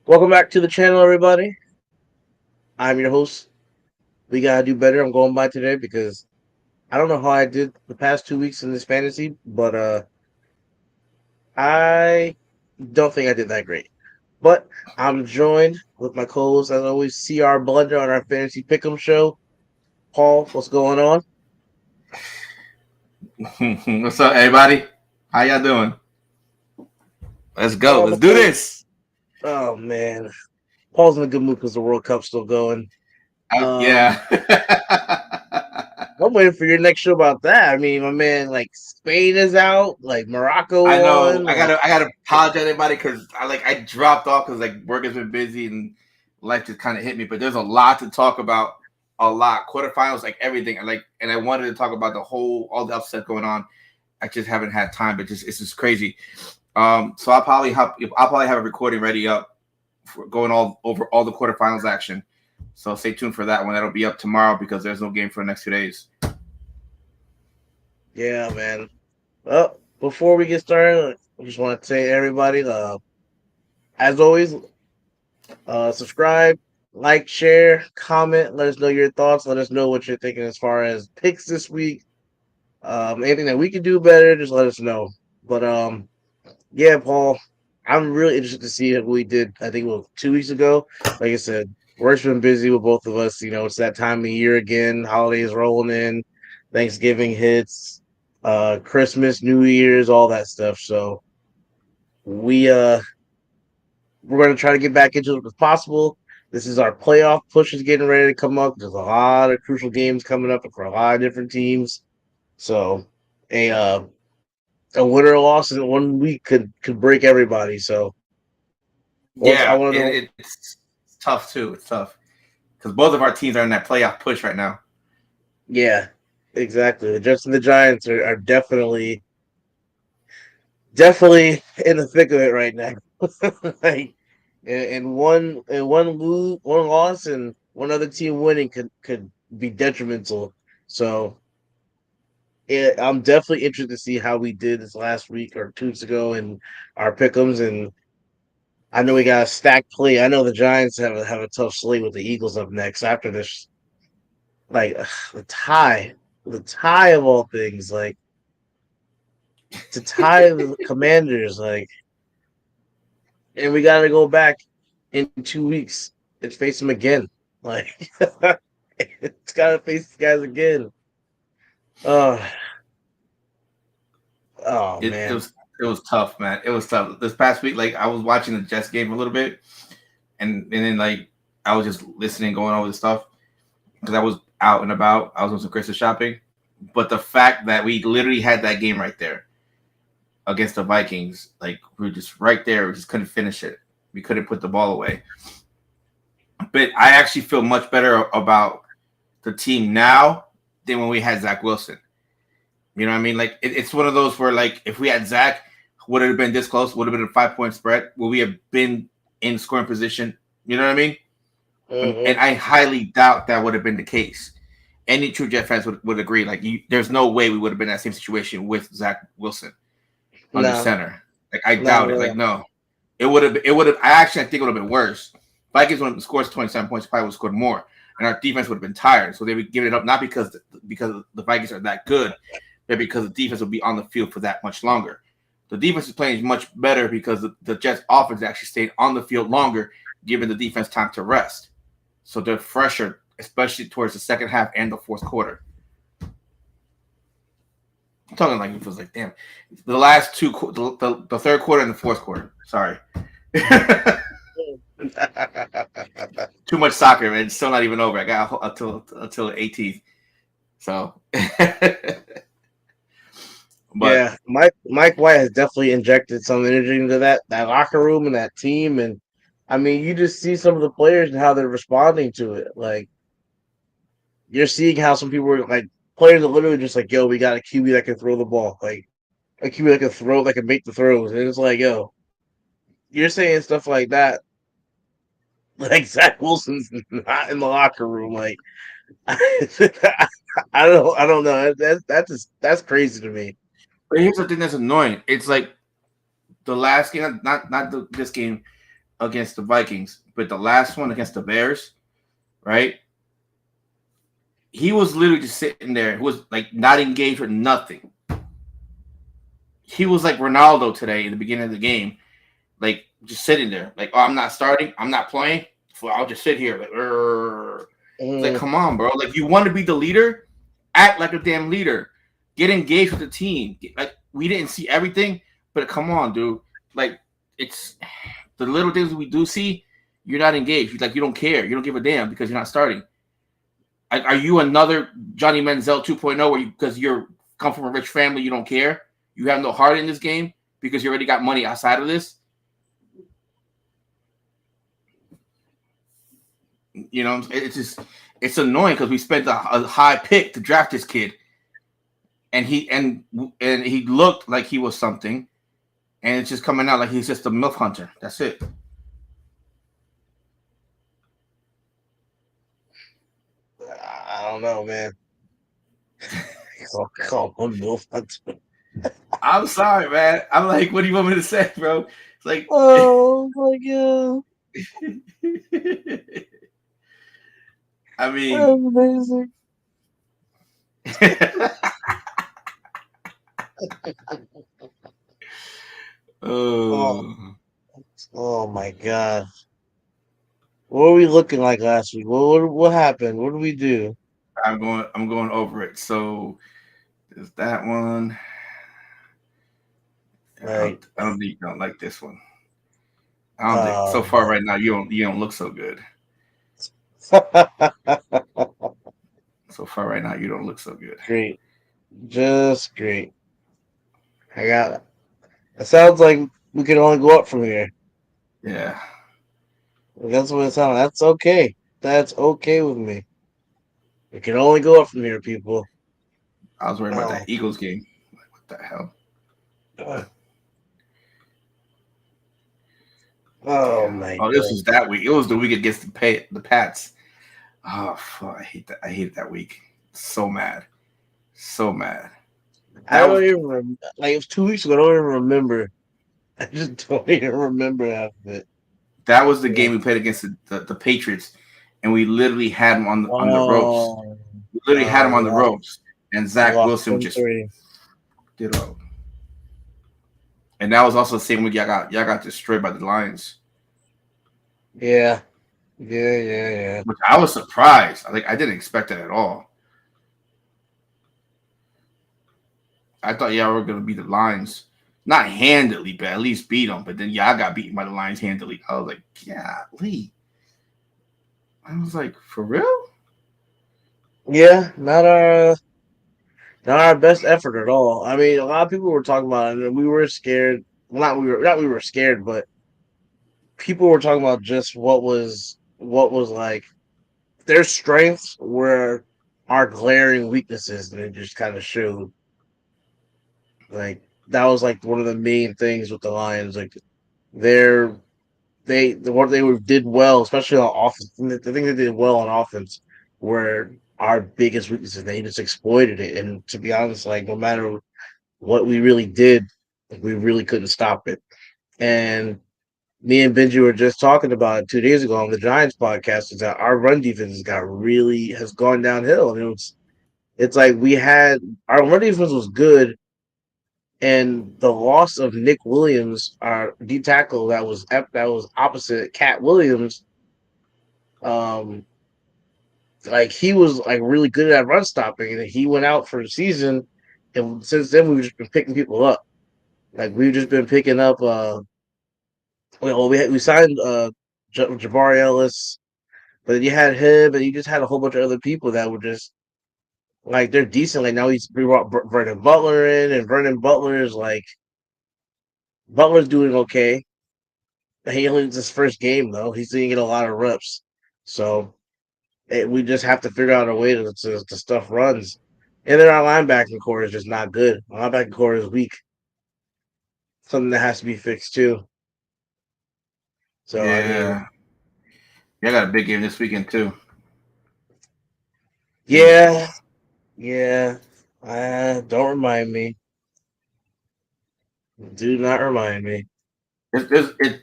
Welcome back to the channel, everybody. I'm your host. We gotta do better. I'm going by today because I don't know how I did the past 2 weeks in this fantasy, but I don't think I did that great. But I'm joined with my co-host, as always, CR Blunder on our fantasy pick'em show. Paul, what's going on? What's up, everybody? How y'all doing? Let's go. Let's do Paul, this. oh man, Paul's in a good mood because the World Cup's still going. Um, Yeah. I'm waiting for your next show about that. I mean, my man, like Spain is out, like Morocco I know. won, I like. gotta. I gotta apologize to everybody because I dropped off because work has been busy and life just kind of hit me. But there's a lot to talk about. A lot quarterfinals, like everything. And I wanted to talk about all the upset going on. I just haven't had time. But it's just crazy. So I'll probably have a recording ready up for going all over all the quarterfinals action. So stay tuned for that one. That'll be up tomorrow because there's no game for the next 2 days. Yeah, man. Well, before we get started, I just want to say, everybody, as always, subscribe, like, share, comment. Let us know your thoughts. Let us know what you're thinking as far as picks this week. Anything that we can do better, just let us know. But yeah, Paul, I'm really interested to see what we did. I think 2 weeks ago. Like I said, work's been busy with both of us. You know, it's that time of year again. Holidays rolling in, Thanksgiving hits, Christmas, New Year's, all that stuff. So we we're gonna try to get back into it as possible. This is our playoff push is getting ready to come up. There's a lot of crucial games coming up for a lot of different teams. So a uh, a winner or loss in 1 week could break everybody. So I Yeah, want to and know. it's tough too. It's tough because both of our teams are in that playoff push right now. Yeah, exactly. The Jets and the Giants are definitely in the thick of it right now. Like, and one loss and one other team winning could be detrimental. So yeah, I'm definitely interested to see how we did this last week or 2 weeks ago in our pickums. And I know we got a stacked play. I know the Giants have a tough slate with the Eagles up next after this. Like the tie of all things, like to tie the Commanders, like, and we got to go back in 2 weeks and face them again. Like, it's got to face these guys again. Oh, oh It, it man. was it was tough, man. It was tough. This past week, I was watching the Jets game a little bit, and then I was just listening, going over the stuff because I was out and about. I was doing some Christmas shopping, but the fact that we literally had that game right there against the Vikings, like we were just right there, we just couldn't finish it. We couldn't put the ball away. But I actually feel much better about the team now than when we had Zach Wilson. You know what I mean? It's one of those where if we had Zach, would it have been this close? Would have been a 5 point spread? Would we have been in scoring position? You know what I mean? And Mm-hmm. I highly doubt that would have been the case. Any true Jet fans would agree. There's no way we would have been in that same situation with Zach Wilson under No, center. I not doubt at it. all. No, it would have. It would have. I think it would have been worse. Vikings would have scored 27 points. Probably would have scored more, and our defense would have been tired. So they would give it up not because the Vikings are that good, but because the defense will be on the field for that much longer. The defense is playing much better because the Jets' offense actually stayed on the field longer, giving the defense time to rest. So they're fresher, especially towards the second half and the fourth quarter. I'm talking like it was damn, the last the third quarter and the fourth quarter. Sorry. Too much soccer, man. It's still not even over. I got until the 18th. So, but Yeah, Mike White has definitely injected some energy into that locker room and that team, and I mean, you just see some of the players and how they're responding to it. Like, you're seeing how some people are like players are literally just like, "Yo, we got a QB that can throw the ball, like a QB that can throw, that can make the throws," and it's like, "Yo, you're saying stuff like that." Like Zach Wilson's not in the locker room. Like, I don't know. That's crazy to me. here's the thing that's annoying. It's like the last game, not this game. against the Vikings, but the last one against the Bears, right? He was literally just sitting there. He was like not engaged with nothing. He was like Ronaldo today in the beginning of the game, like just sitting there, like, oh, I'm not starting, I'm not playing, so I'll just sit here, like, it's like, Mm, come on, bro, like you want to be the leader, act like a damn leader, get engaged with the team. Like we didn't see everything, but come on, dude, like it's the little things we do see. You're not engaged, like you don't care, you don't give a damn because you're not starting. Like, are you another Johnny Manziel 2.0 where you because you're come from a rich family, you don't care, you have no heart in this game because you already got money outside of this? You know, it's just it's annoying because we spent a high pick to draft this kid, and he looked like he was something, and it's just coming out like he's just a milf hunter. That's it. I don't know, man. Call him Wolf Hunter. I'm sorry, man. I'm like, what do you want me to say, bro? It's like, Oh my god, I mean, that's amazing. Oh, oh, oh my god. What were we looking like last week? What happened? What did we do? I'm going over it. So there's that one. Like, I don't think you don't like this one. I don't think so oh far man. right now you don't look so good. So far right now you don't look so good. Great, just great. I got. It sounds like we can only go up from here. Yeah, That's what it sounds. That's okay. That's okay with me. We can only go up from here, people. I was worried about that Oh, Eagles game. Like, what the hell? uh, oh Damn. my Oh, this god. was that week. It was the week against the Pats. Oh, fuck. I hate that. I hated that week. So mad. So mad. I That don't was even remember. Like it was 2 weeks ago. I don't even remember. I just don't even remember half of it. the Like, game we played against the Patriots, and we literally had him on the ropes. oh, We literally had him we on the lost. ropes, and We Zach lost Wilson just 10-3. did up. And that was also the same week y'all got destroyed by the Lions, Yeah, yeah. which I was surprised. Like I didn't expect that at all. I thought y'all were gonna beat the Lions, not handily, but at least beat them. But then y'all got beaten by the Lions handily. I was like, golly. I was like, for real? Yeah, not our best effort at all. I mean, a lot of people were talking about it, and we were scared. Well, not we were scared, but people were talking about just what was like their strengths were our glaring weaknesses, and it just kind of showed. Like that was like one of the main things with the Lions. Like they're what they did well, especially on offense. The thing they did well on offense were our biggest weaknesses. They just exploited it, and to be honest, like no matter what we really did, like, we really couldn't stop it. And me and Benji were just talking about it 2 days ago on the Giants podcast. Is that our run defense has gone downhill, and it's like we had our run defense was good, and the loss of Nick Williams, our D tackle that was opposite Cat Williams, um, like he was like really good at run stopping, and he went out for the season, and since then we've just been picking people up. Like we've just been picking up. We signed Jabari Ellis, but then you had him, and you just had a whole bunch of other people that were just like they're decent. Like now we brought Vernon Butler in, and Vernon Butler is like Butler's doing okay. He only it's his first game though. He's didn't get a lot of reps, so we just have to figure out a way to stuff runs. And then our linebacking core is just not good. Our linebacking core is weak. Something that has to be fixed too. So I mean, Yeah. Y'all got a big game this weekend too. Bengals. yeah, yeah. Don't remind me. Do not remind me.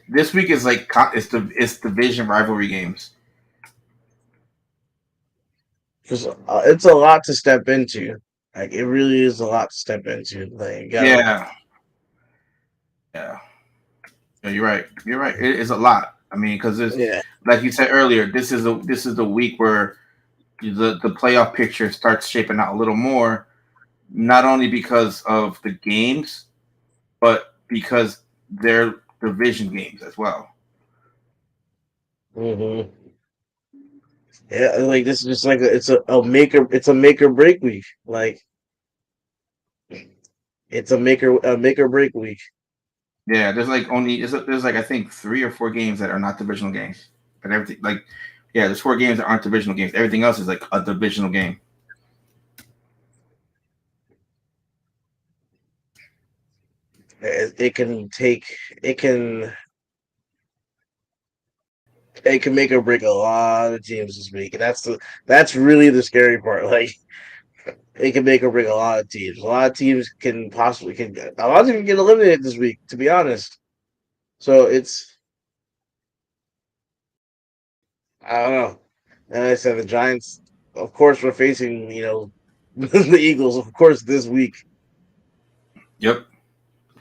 This week is like it's division rivalry games. because it's a lot to step into. Like it really is a lot to step into. Like you gotta, Yeah, yeah, yeah. You're right. You're right. It is a lot. I mean, because it's yeah. like you said earlier. This is the week where the playoff picture starts shaping out a little more. Not only because of the games, but because they're division games as well. hmm Yeah, like this is just like a make or break week. Like it's a make or break week. Yeah, there's like there's like I think 3 or 4 games that are not divisional games, and everything like yeah, there's 4 games that aren't divisional games. Everything else is like a divisional game. It can take it can it can make or break a lot of teams this week, and that's really the scary part. Like it can make or break a lot of teams. A lot of teams can possibly can a lot of teams can get eliminated this week. To be honest, so it's I don't know. And I said the Giants, of course, we're facing the Eagles, of course, this week. Yep.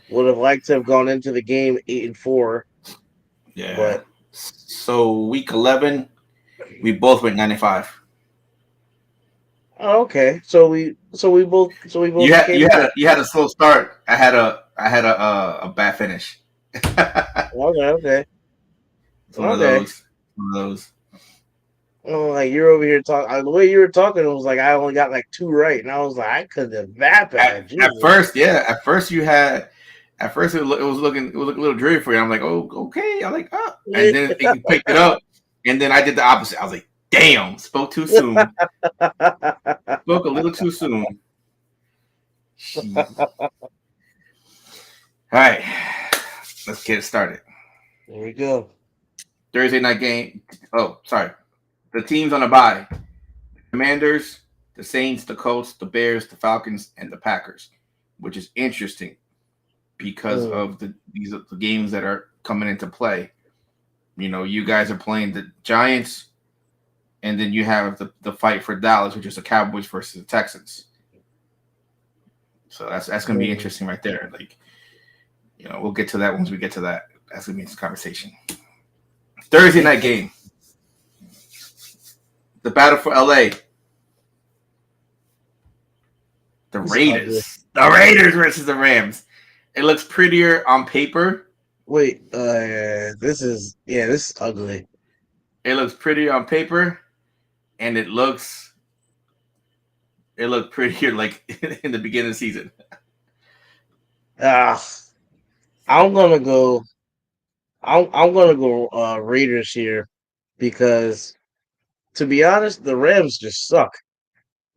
Would have liked to have gone into the game 8-4, Yeah. but So week 11, we both went 95. oh, okay. So we both became close. You had a slow start. I had a bad finish. It's Okay, okay, one of okay. those. One of those. Oh, like you're over here talking. The way you were talking, it was like I only got like two right, and I was like, I couldn't have that bad. At Jesus. first, yeah. At first, you had. At first, it was looking a little dreary for you. I'm like, oh, okay. I'm like, oh, and then you picked it up, and then I did the opposite. I was like, damn, spoke too soon. Spoke a little too soon. Jeez. All right, let's get it started. There we go. Thursday night game. Oh, sorry. The teams on a bye: Commanders, the Saints, the Colts, the Bears, the Falcons, and the Packers, which is interesting because Mm, of these are the games that are coming into play. You know, you guys are playing the Giants, and then you have the fight for Dallas, which is the Cowboys versus the Texans. So that's gonna be mm. interesting right there. Like, you know, we'll get to that once we get to that. That's gonna be this conversation. Thursday night game, the battle for LA, the It's ugly. Raiders, the Raiders versus the Rams. It looks prettier on paper. Wait, this is ugly. It looks prettier on paper, and it looked prettier like in the beginning of the season. Ah, I'm gonna go. I'm gonna go Raiders here because to be honest, the Rams just suck.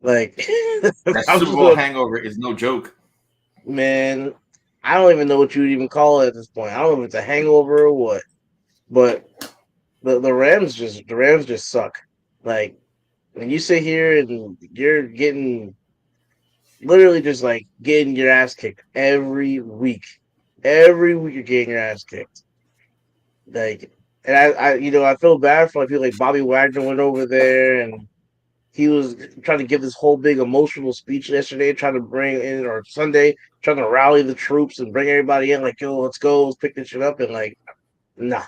Like That I'm Super just Bowl going, hangover is no joke. man. I don't even know what you would even call it at this point. I don't know if it's a hangover or what, but the Rams just suck. Like when you sit here and you're getting literally just like getting your ass kicked every week you're getting your ass kicked. Like, and I feel bad for like people like Bobby Wagner went over there and he was trying to give this whole big emotional speech yesterday, trying to bring in or Sunday, trying to rally the troops and bring everybody in. Like, yo, let's go, let's pick this shit up. And like, nah,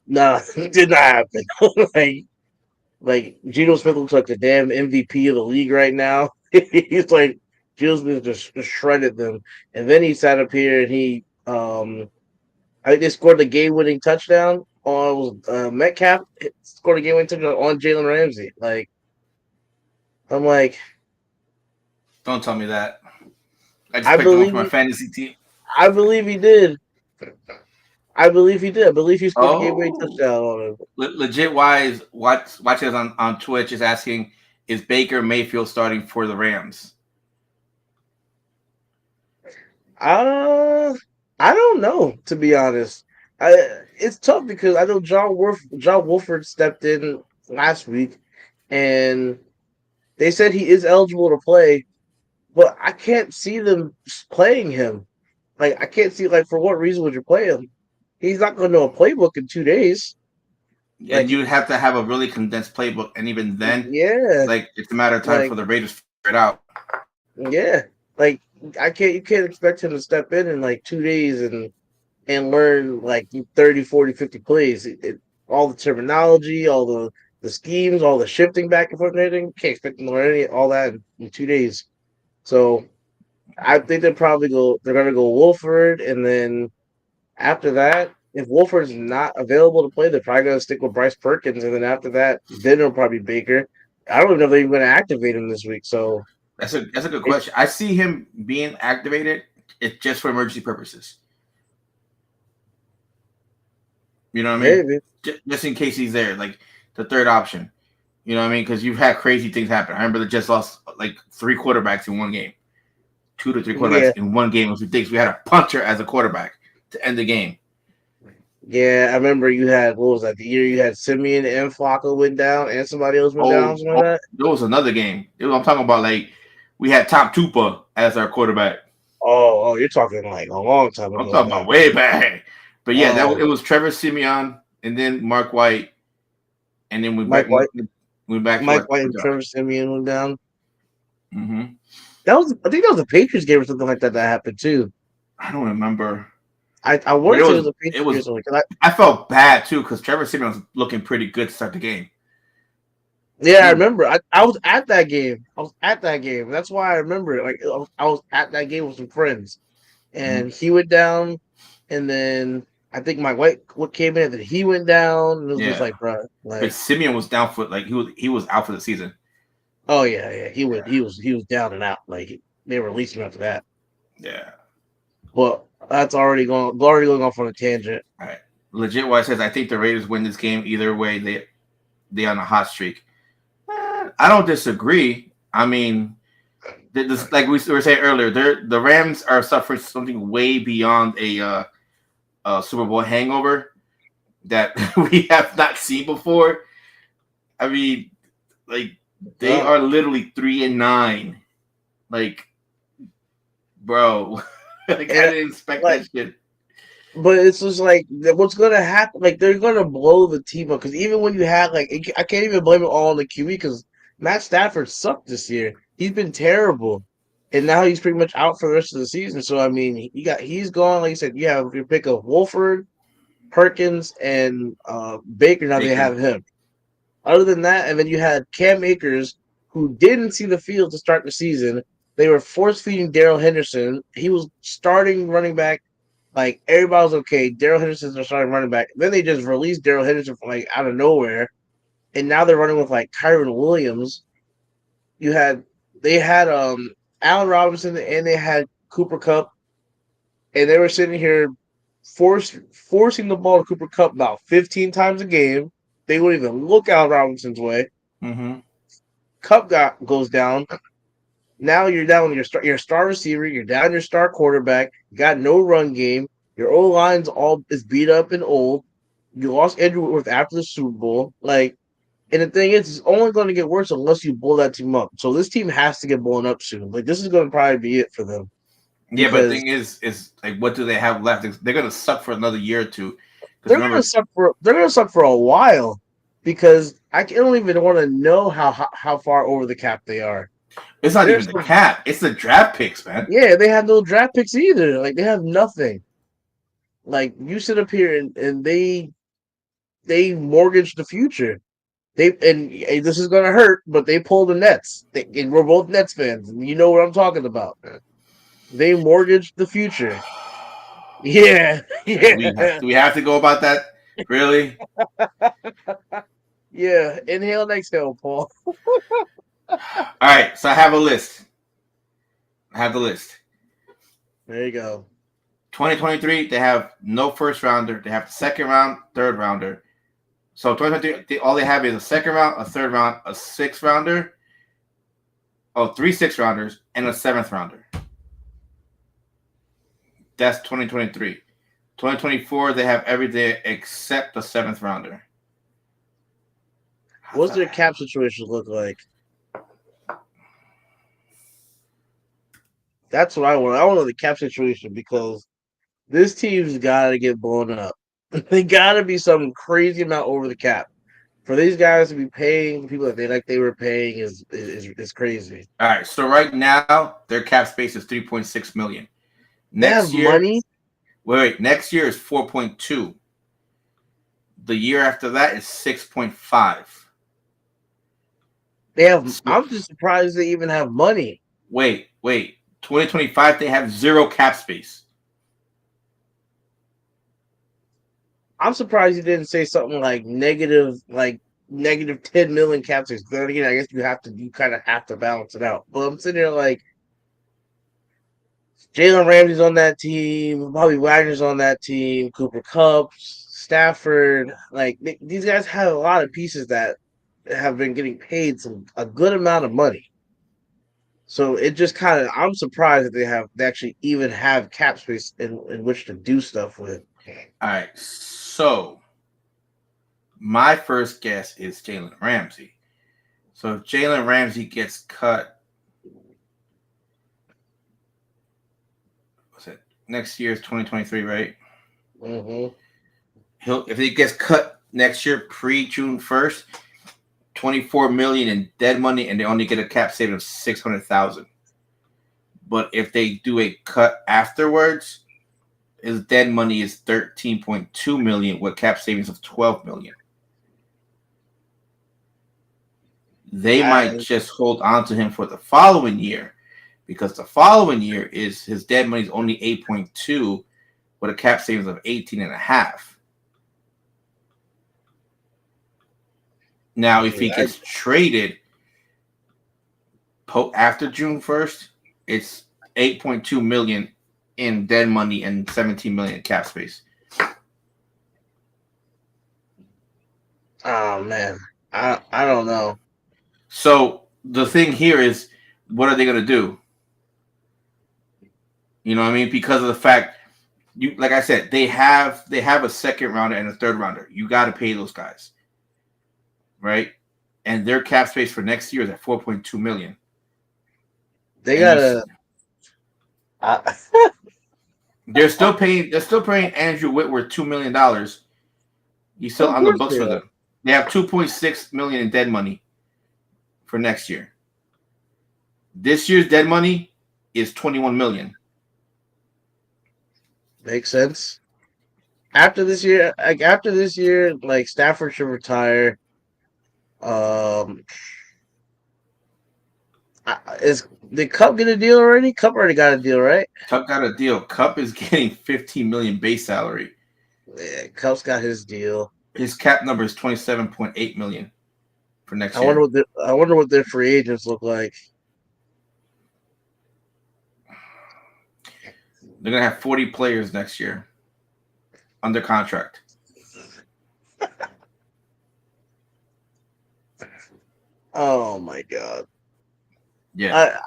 nah, it did not happen. like, like Geno Smith looks like the damn MVP of the league right now. He's like Geno Smith just shredded them, and then he sat up here and I think they scored the game-winning touchdown on Metcalf. Scored a game-winning touchdown on Jalen Ramsey. Like I'm like, Don't tell me that. I just I picked him up for believe my he, fantasy team. I believe he did. I believe he did. I believe he scored a game-winning Oh, touchdown on him. legit wise, watch us on Twitch is asking, is Baker Mayfield starting for the Rams? Uh, I don't know to be honest. It's tough because I know John Wolford stepped in last week, and they said he is eligible to play, but I can't see them playing him. Like I can't see like for what reason would you play him? He's not going to know a playbook in 2 days. And Like, you have to have a really condensed playbook, and even then, yeah, like it's a matter of time for like, the Raiders to figure it out. yeah, like I can't. You can't expect him to step in like 2 days and learn like 30, 40, 50 plays. All the terminology, all the schemes, all the shifting back and forth and everything. Can't expect him to learn all that in 2 days. So I think they're gonna go Wolford, and then after that, if Wolford's not available to play, they're probably gonna stick with Bryce Perkins, and then after that, then it'll probably be Baker. I don't even know if they're even gonna activate him this week. So That's a good it, question. I see him being activated. It's just for emergency purposes. You know what I mean? maybe, Just in case he's there, like the third option. You know what I mean? Because you've had crazy things happen. I remember they just lost like three quarterbacks in one game, two to three yeah, quarterbacks in one game. It was ridiculous. We had a punter as a quarterback to end the game. yeah. I remember you had what was that? The year you had Simeon and Flacco went down, and somebody else went down, something like that. There was another game. I'm talking about like we had Top Tupa as our quarterback. Oh, you're talking like a long time I'm ago talking about then. way back. But yeah, Oh, it was Trevor Simeon and then Mark White, and then Mike White, we back to Mike our White and job. Trevor Simeon went down. Mm-hmm. I think that was a Patriots game or something like that that happened too. I don't remember, I but want to say it was a Patriots it game or was. something. 'Cause I felt bad too because Trevor Simeon was looking pretty good to start the game. yeah, He I was, remember. I was at that game. I was at that game. That's why I remember it. Like I was at that game with some friends, mm-hmm. and he went down, and then I think Mike White what came in, and then he went down, and it was just Yeah, like, bro, but like, Simeon was down for like he was out for the season. oh yeah, Yeah, he was down and out. Like they released him after that. yeah. Well, that's already going off on a tangent. All right. Legit, what it says, I think the Raiders win this game either way. They on a hot streak. I don't disagree. I mean, this, like we were saying earlier, the Rams are suffering something way beyond a Super Bowl hangover that we have not seen before. I mean, like they Oh, are literally 3-9. Like, bro, like I and didn't expect like that shit. but it's just like what's gonna happen. Like they're gonna blow the team up because even when you had like I can't even blame it all on the QE because Matt Stafford sucked this year. He's been terrible, and now he's pretty much out for the rest of the season. So I mean, he's gone. Like you said, you have your pick of Wolford, Perkins, and Baker. Now they Baker. have him. Other than that, and then you had Cam Akers who didn't see the field to start the season. They were force feeding Daryl Henderson. He was starting running back like everybody was okay. Daryl Henderson's their starting running back. Then they just released Daryl Henderson from like out of nowhere, and now they're running with like Kyron Williams. You had they had Allen Robinson and they had Cooper Cup, and they were sitting here forcing the ball to Cooper Cup about 15 times a game. They wouldn't even look Allen Robinson's way. Mm-hmm. Goes down. Now you're down your star receiver. You're down your star quarterback. You got no run game. Your O line's all is beat up and old. You lost Andrew Whitworth after the Super Bowl. Like, and the thing is, it's only going to get worse unless you blow that team up. So this team has to get blown up soon. Like, this is going to probably be it for them Yeah, but the because thing is like, what do they have left? They're gonna suck for another year or two. Because remember, they're going to suck for a while because I don't even want to know how far over the cap they are. it's not They're even the so cap; it's the draft picks, man. yeah, they have no draft picks either. Like they have nothing. Like you sit up here and they mortgage the future. This is gonna hurt, but they pull the Nets. And we're both Nets fans, and you know what I'm talking about. They mortgaged the future. Yeah, yeah, Do we have to go about that? Really? yeah. Inhale and exhale, Paul. All right. So I have a list. I have the list. There you go. 2023, they have no first rounder. They have the second round, third rounder. So 2023, all they have is a second round, a third round, a sixth rounder, oh, three six rounders, and a seventh rounder. That's 2023. 2024, they have everything except the seventh rounder. What's their cap situation look like? That's what I want. I want to know the cap situation because this team's got to get blown up. They gotta be some crazy amount over the cap. For these guys to be paying the people that they were paying is crazy. All right, so right now their cap space is 3.6 million. They Next have year, money. next year is 4.2. The year after that is 6.5. They have. So I'm just surprised they even have money. wait. 2025 they have zero cap space. I'm surprised you didn't say something like negative 10 million cap space. Then again, I guess you kind of have to balance it out. But I'm sitting there like Jalen Ramsey's on that team, Bobby Wagner's on that team, Cooper Kupp, Stafford. Like these guys have a lot of pieces that have been getting paid a good amount of money. So it just kind of I'm surprised that they actually even have cap space in which to do stuff with. All right, so my first guess is Jalen Ramsey. So if Jalen Ramsey gets cut, what's it? Next year is 2023, right? Mm-hmm. If he gets cut next year pre June 1st, 24 million in dead money, and they only get a cap saving of 600,000. But if they do a cut afterwards, his dead money is 13.2 million with cap savings of 12 million. They might just hold on to him for the following year because the following year is his dead money is only 8.2 with a cap savings of 18 and a half. Now, if he gets traded after June 1st, it's 8.2 million in dead money and 17 million cap space. Oh man, I don't know. So the thing here is, what are they going to do? You know what I mean? Because of the fact, like I said, they have a second rounder and a third rounder. You got to pay those guys, right? And their cap space for next year is at 4.2 million. They gotta. They're still paying. They're still paying Andrew Whitworth $2 million. He's still Of on the course books they for are. them. They have 2.6 million in dead money for next year. This year's dead money is 21 million. Makes sense. After this year, like Stafford should retire. Um, is the Cup get a deal already? Cup already got a deal, right? Cup got a deal. Cup is getting 15 million base salary. Yeah, Cup's got his deal. His cap number is 27.8 million for next I wonder year. what their free agents look like. They're gonna have 40 players next year under contract. Oh my god. Yeah.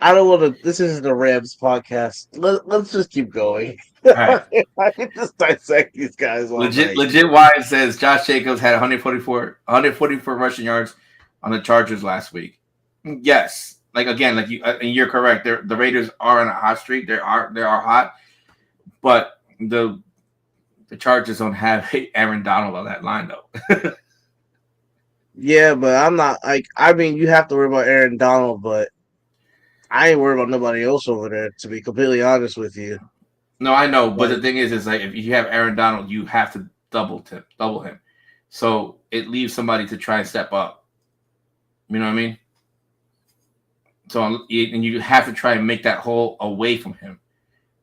I don't want to. This isn't a Rams podcast. Let's just keep going. All right. I can just dissect these guys all night. Legit Wise says Josh Jacobs had 144 rushing yards on the Chargers last week. Yes, like again, like you, and you're correct. The Raiders are on a hot streak. They are hot, but the Chargers don't have Aaron Donald on that line though. Yeah, but I'm not like. I mean, you have to worry about Aaron Donald, but I ain't worried about nobody else over there. To be completely honest with you, No, I know, but like the thing is like if you have Aaron Donald, you have to double him. So it leaves somebody to try and step up. You know what I mean? So and you have to try and make that hole away from him.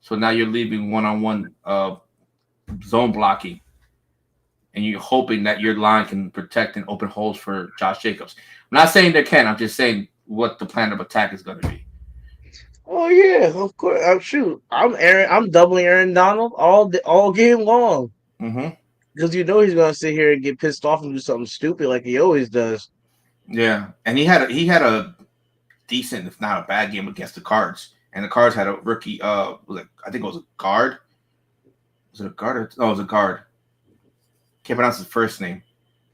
So now you're leaving one-on-one zone blocking, and you're hoping that your line can protect and open holes for Josh Jacobs. I'm not saying they can. I'm just saying what the plan of attack is going to be. oh yeah, of course. Shoot, I'm doubling Aaron Donald all game long Mm-hmm. because you know he's gonna sit here and get pissed off and do something stupid like he always does. Yeah, and he had a decent, if not a bad game against the Cards, and the Cards had a rookie. I think it was a guard. Was it a guard? No, it was a guard. Can't pronounce his first name.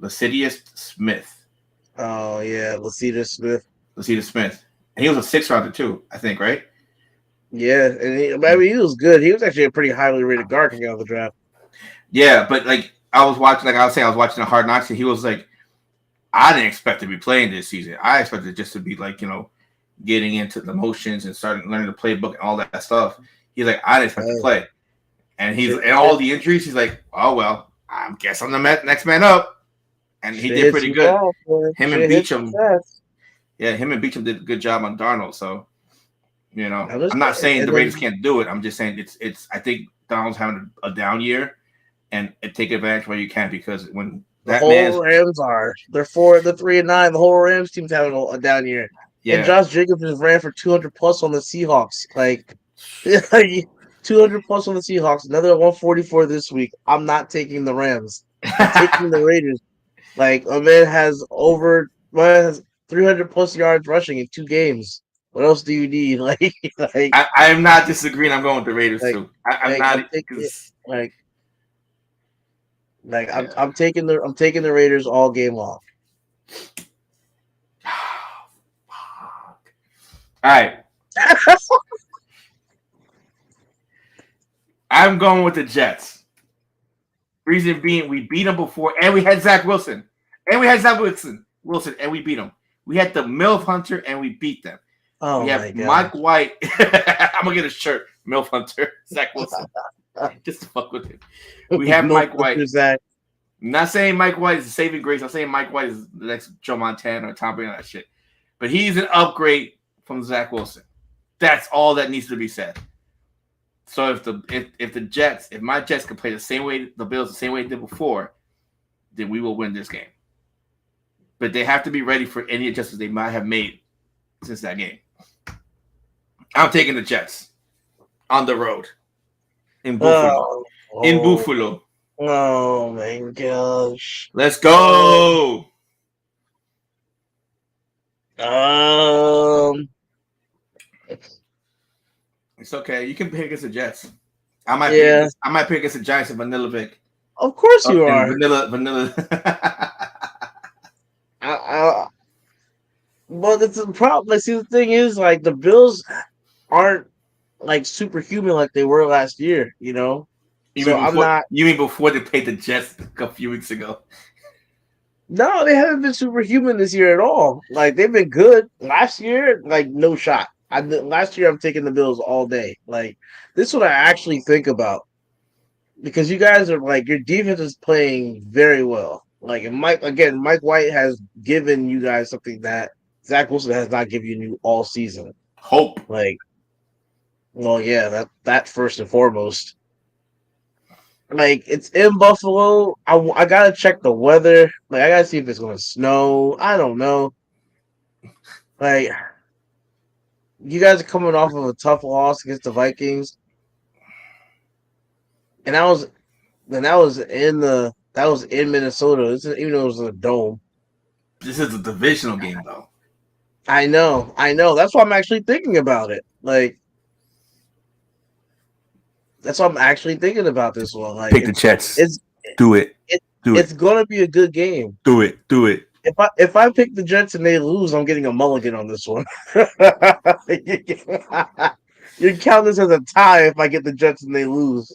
Lasidius Smith. Oh yeah, Lasita Smith. Lasidius Smith, and he was a 6th rounder too. I think, right? Yeah, and I mean he was good. He was actually a pretty highly rated guard coming out of the draft. Yeah, but like I was watching, like I was saying, I was watching the Hard Knocks, and he was like, I didn't expect to be playing this season. I expected just to be like, getting into the motions and starting learning the playbook and all that stuff. He's like, I didn't expect to Hey, play, and shit, and all shit, the injuries. He's like, oh well, I guess I'm the next man up, and he shit did hits pretty you good. fast, boy. Him and Shit hits you Beecham, fast. yeah, him and Beecham did a good job on Darnold. So I was, I'm not saying and the Raiders then can't do it. I'm just saying it's. I think Darnold's having a down year, and take advantage where you can because when the that whole man's Rams are. They're 3-9. The whole Rams team's having a down year. And yeah. Josh Jacobs just ran for 200 plus on the Seahawks. Like 200 plus on the Seahawks. Another 144 this week. I'm not taking the Rams. I'm taking the Raiders. Like a man has 300 plus yards rushing in 2 games. What else do you need? Like, I'm not disagreeing. I'm going with the Raiders like, too. I'm like I'm not taking it. because Like yeah. I'm taking the Raiders all game long. Fuck. All right, I'm going with the Jets. Reason being, we beat them before, and we had Zach Wilson, and we beat them. We had the MILF Hunter, and we beat them. We Oh have my god. Mike White. I'm gonna get a shirt, MILF Hunter, Zach Wilson, just to fuck with him. We have No Mike White. punches that. I'm not saying Mike White is a saving grace. I'm saying Mike White is the next Joe Montana or Tom Brady or that shit. But he's an upgrade from Zach Wilson. That's all that needs to be said. So if my Jets can play the same way the Bills the same way they did before, then we will win this game. But they have to be ready for any adjustments they might have made since that game. I'm taking the Jets on the road in Buffalo. Oh, In oh, Buffalo. oh my gosh. Let's Oh, go. um, It's okay. You can pick against the Jets. yeah, I might pick against the Giants and Vanilla Vic. of course you And are. vanilla. I, but it's a problem. Like, see, the thing is, like, the Bills aren't like superhuman like they were last year. So I'm not. You mean before they played the Jets a few weeks ago? No, they haven't been superhuman this year at all. Like they've been good last year. Like no shot. Last year I'm taking the Bills all day. Like this is what I actually think about because you guys are like your defense is playing very well. Like and Mike White has given you guys something that Zach Wilson has not given you all season. Hope. Like, well, yeah, that first and foremost. Like it's in Buffalo. I gotta check the weather. Like I gotta see if it's gonna snow. I don't know. Like you guys are coming off of a tough loss against the Vikings, and that was in Minnesota. Even though it was in a dome. This is a divisional game, though. I know. That's why I'm actually thinking about it. Like that's why I'm actually thinking about this one. Like Pick the Jets. it's Do it. it, Do it. it's gonna be a good game. Do it. Do it. If I pick the Jets and they lose, I'm getting a mulligan on this one. You count this as a tie if I get the Jets and they lose.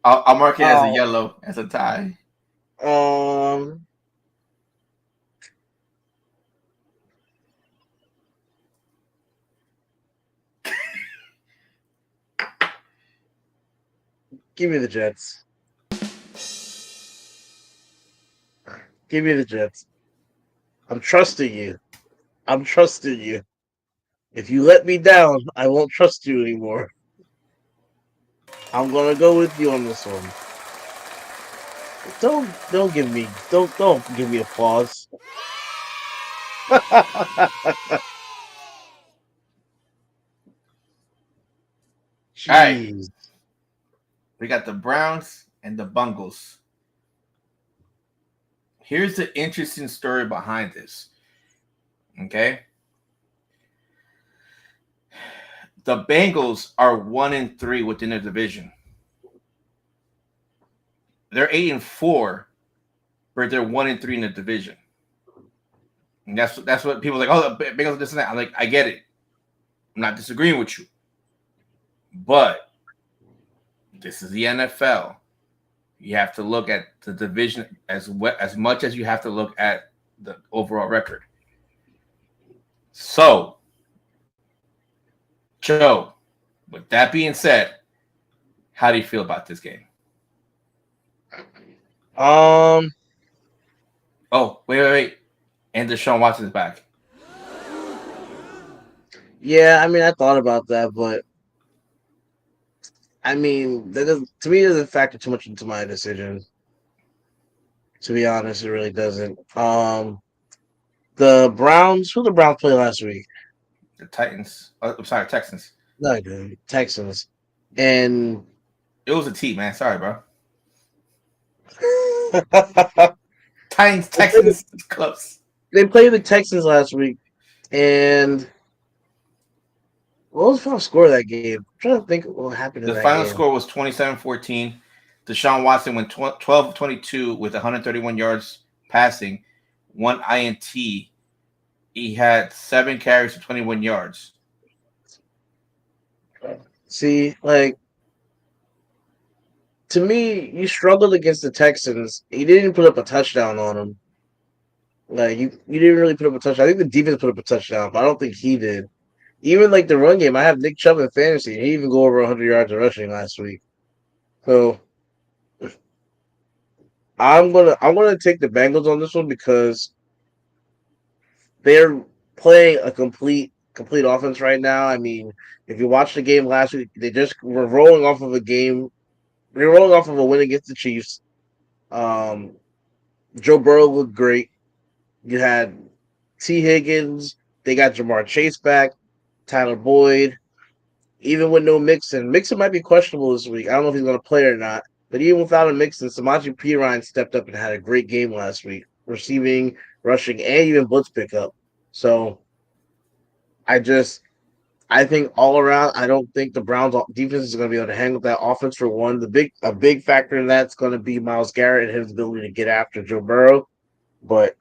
I'll mark it as a Oh, yellow, as a tie. um, give me the Jets. Give me the Jets. I'm trusting you. I'm trusting you. If you let me down, I won't trust you anymore. I'm gonna go with you on this one. Don't give me applause. All right. Jeez. We got the Browns and the Bengals. Here's the interesting story behind this. Okay. The Bengals are 1-3 within their division. They're 8-4, but they're 1-3 in the division. And that's what people are like. Oh, the Bengals are this and that. I'm like, I get it. I'm not disagreeing with you, but this is the NFL. You have to look at the division as much as you have to look at the overall record. So, Joe, with that being said, how do you feel about this game? Um, Oh, wait. And Deshaun Watson's back. yeah, I mean, I thought about that, but I mean, that doesn't, to me, it doesn't factor too much into my decision. To be honest, it really doesn't. The Browns, who the Browns play last week? The Titans. I'm sorry, Texans. No, the Texans, and It was a T, man. Sorry, bro. they Titans, played, Texans, close. they played the Texans last week, and what was the final score of that game? I'm trying to think what happened in The that final game. score was 27-14. Deshaun Watson went 12 of 22 with 131 yards passing, one INT. He had 7 carries for 21 yards. See, like to me, you struggled against the Texans. You didn't put up a touchdown on them. Like you didn't really put up a touchdown. I think the defense put up a touchdown, but I don't think he did. Even like the run game, I have Nick Chubb in fantasy. He even go over 100 yards of rushing last week. So I'm gonna take the Bengals on this one because they're playing a complete offense right now. I mean, if you watched the game last week, they just were rolling off of a game. They're rolling off of a win against the Chiefs. Um, Joe Burrow looked great. You had T. Higgins. They got Jamar Chase back. Tyler Boyd. Even with no Mixon, Mixon might be questionable this week. I don't know if he's going to play or not. But even without a Mixon, Samaje Perine stepped up and had a great game last week, receiving, rushing, and even blitz pickup. So I just I think all around, I don't think the Browns defense is going to be able to handle that offense for one. A big factor in that's going to be Myles Garrett and his ability to get after Joe Burrow. But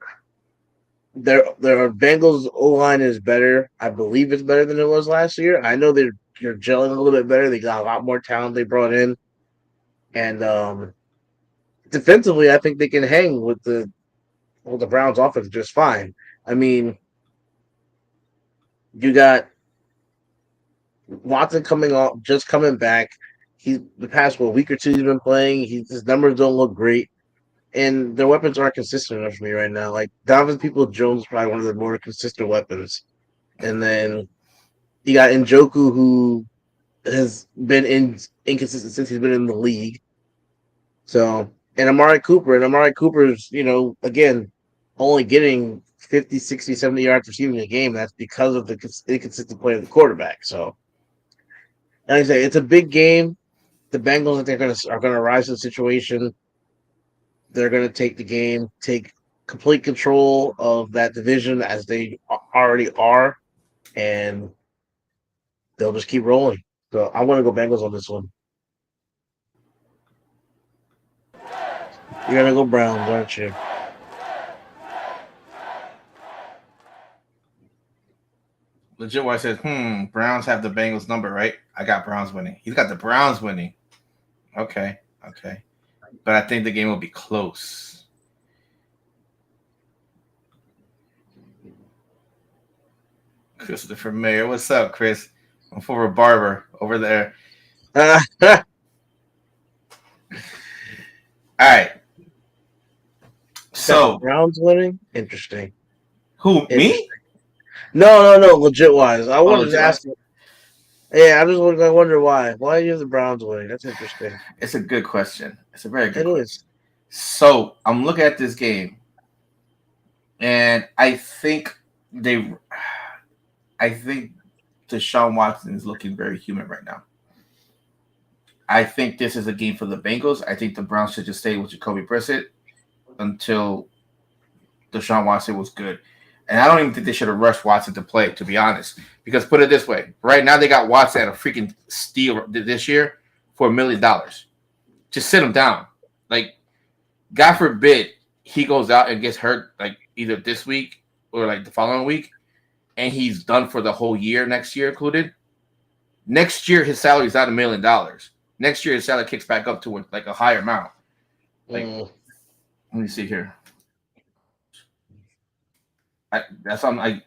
their Bengals O line is better. I believe it's better than it was last year. I know they're gelling a little bit better. They got a lot more talent they brought in, and defensively, I think they can hang with the Browns offense just fine. I mean, you got Watson coming off, just coming back. He the past week or two he's been playing. His numbers don't look great, and their weapons aren't consistent enough for me right now. Like Donovan People Jones is probably one of the more consistent weapons, and then you got Njoku who has been inconsistent since he's been in the league. So and Amari Cooper's again only getting 50, 60, 70 yards receiving a game. That's because of the inconsistent play of the quarterback. So like I say, it's a big game. The Bengals, I think, are gonna rise to the situation. They're gonna take the game, take complete control of that division as they already are, and they'll just keep rolling. So I want to go Bengals on this one. You're gonna go Browns, aren't you? Legit White says, Browns have the Bengals number, right? I got Browns winning. He's got the Browns winning. Okay. But I think the game will be close. Christopher Mayer. What's up, Chris? I'm for a barber over there. All right. So Browns winning? Interesting. who, me? No. Legit wise. I wanted to Legit White? ask you. Yeah, I wonder why. Why do you have the Browns winning? That's interesting. It's a good question. It's a very good It question. is. So I'm looking at this game, and I think Deshaun Watson is looking very human right now. I think this is a game for the Bengals. I think the Browns should just stay with Jacoby Brissett until Deshaun Watson was good. And I don't even think they should have rushed Watson to play, to be honest. Because put it this way, right now they got Watson at a freaking steal this year for $1 million. Just sit him down. Like, God forbid he goes out and gets hurt like either this week or like the following week, and he's done for the whole year next year included. Next year his salary is not $1 million. Next year, his salary kicks back up to like a higher amount. Like, Mm, let me see here. That's something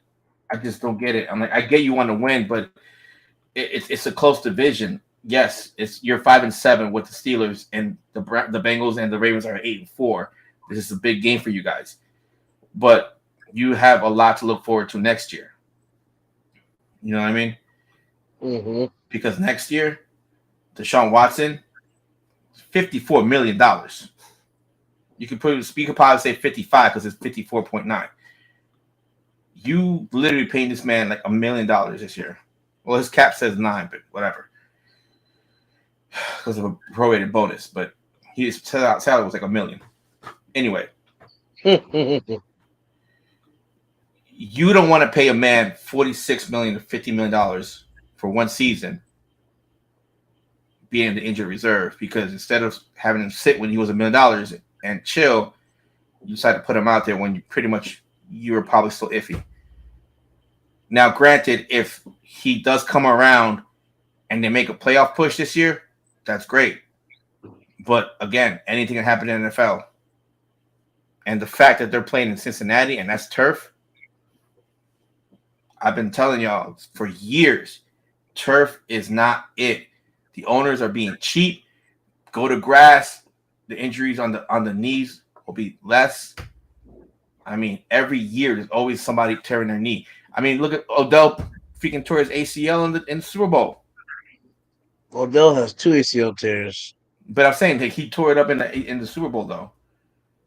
I just don't get it. I'm like, I get you want to win, but it's a close division. Yes, it's you're 5-7 with the Steelers and the Bengals and the Ravens are 8-4. This is a big game for you guys, but you have a lot to look forward to next year. You know what I mean? mm-hmm. Because next year, Deshaun Watson, $54 million. You could probably say 55 because it's 54.9. You literally paying this man like $1 million this year. Well, his cap says 9, but whatever, because of a prorated bonus. But his salary was like $1 million. Anyway, you don't want to pay a man $46 million to $50 million for one season, being the injured reserve, because instead of having him sit when he was $1 million and chill, you decide to put him out there when you pretty much you were probably still iffy. Now, granted, if he does come around and they make a playoff push this year, that's great. But again, anything can happen in the NFL. And the fact that they're playing in Cincinnati and that's turf, I've been telling y'all for years, turf is not it. The owners are being cheap. Go to grass. The injuries on the knees will be less. I mean, every year there's always somebody tearing their knee. I mean, look at Odell freaking tore his ACL in the Super Bowl. Odell has two ACL tears. But I'm saying that he tore it up in the Super Bowl though.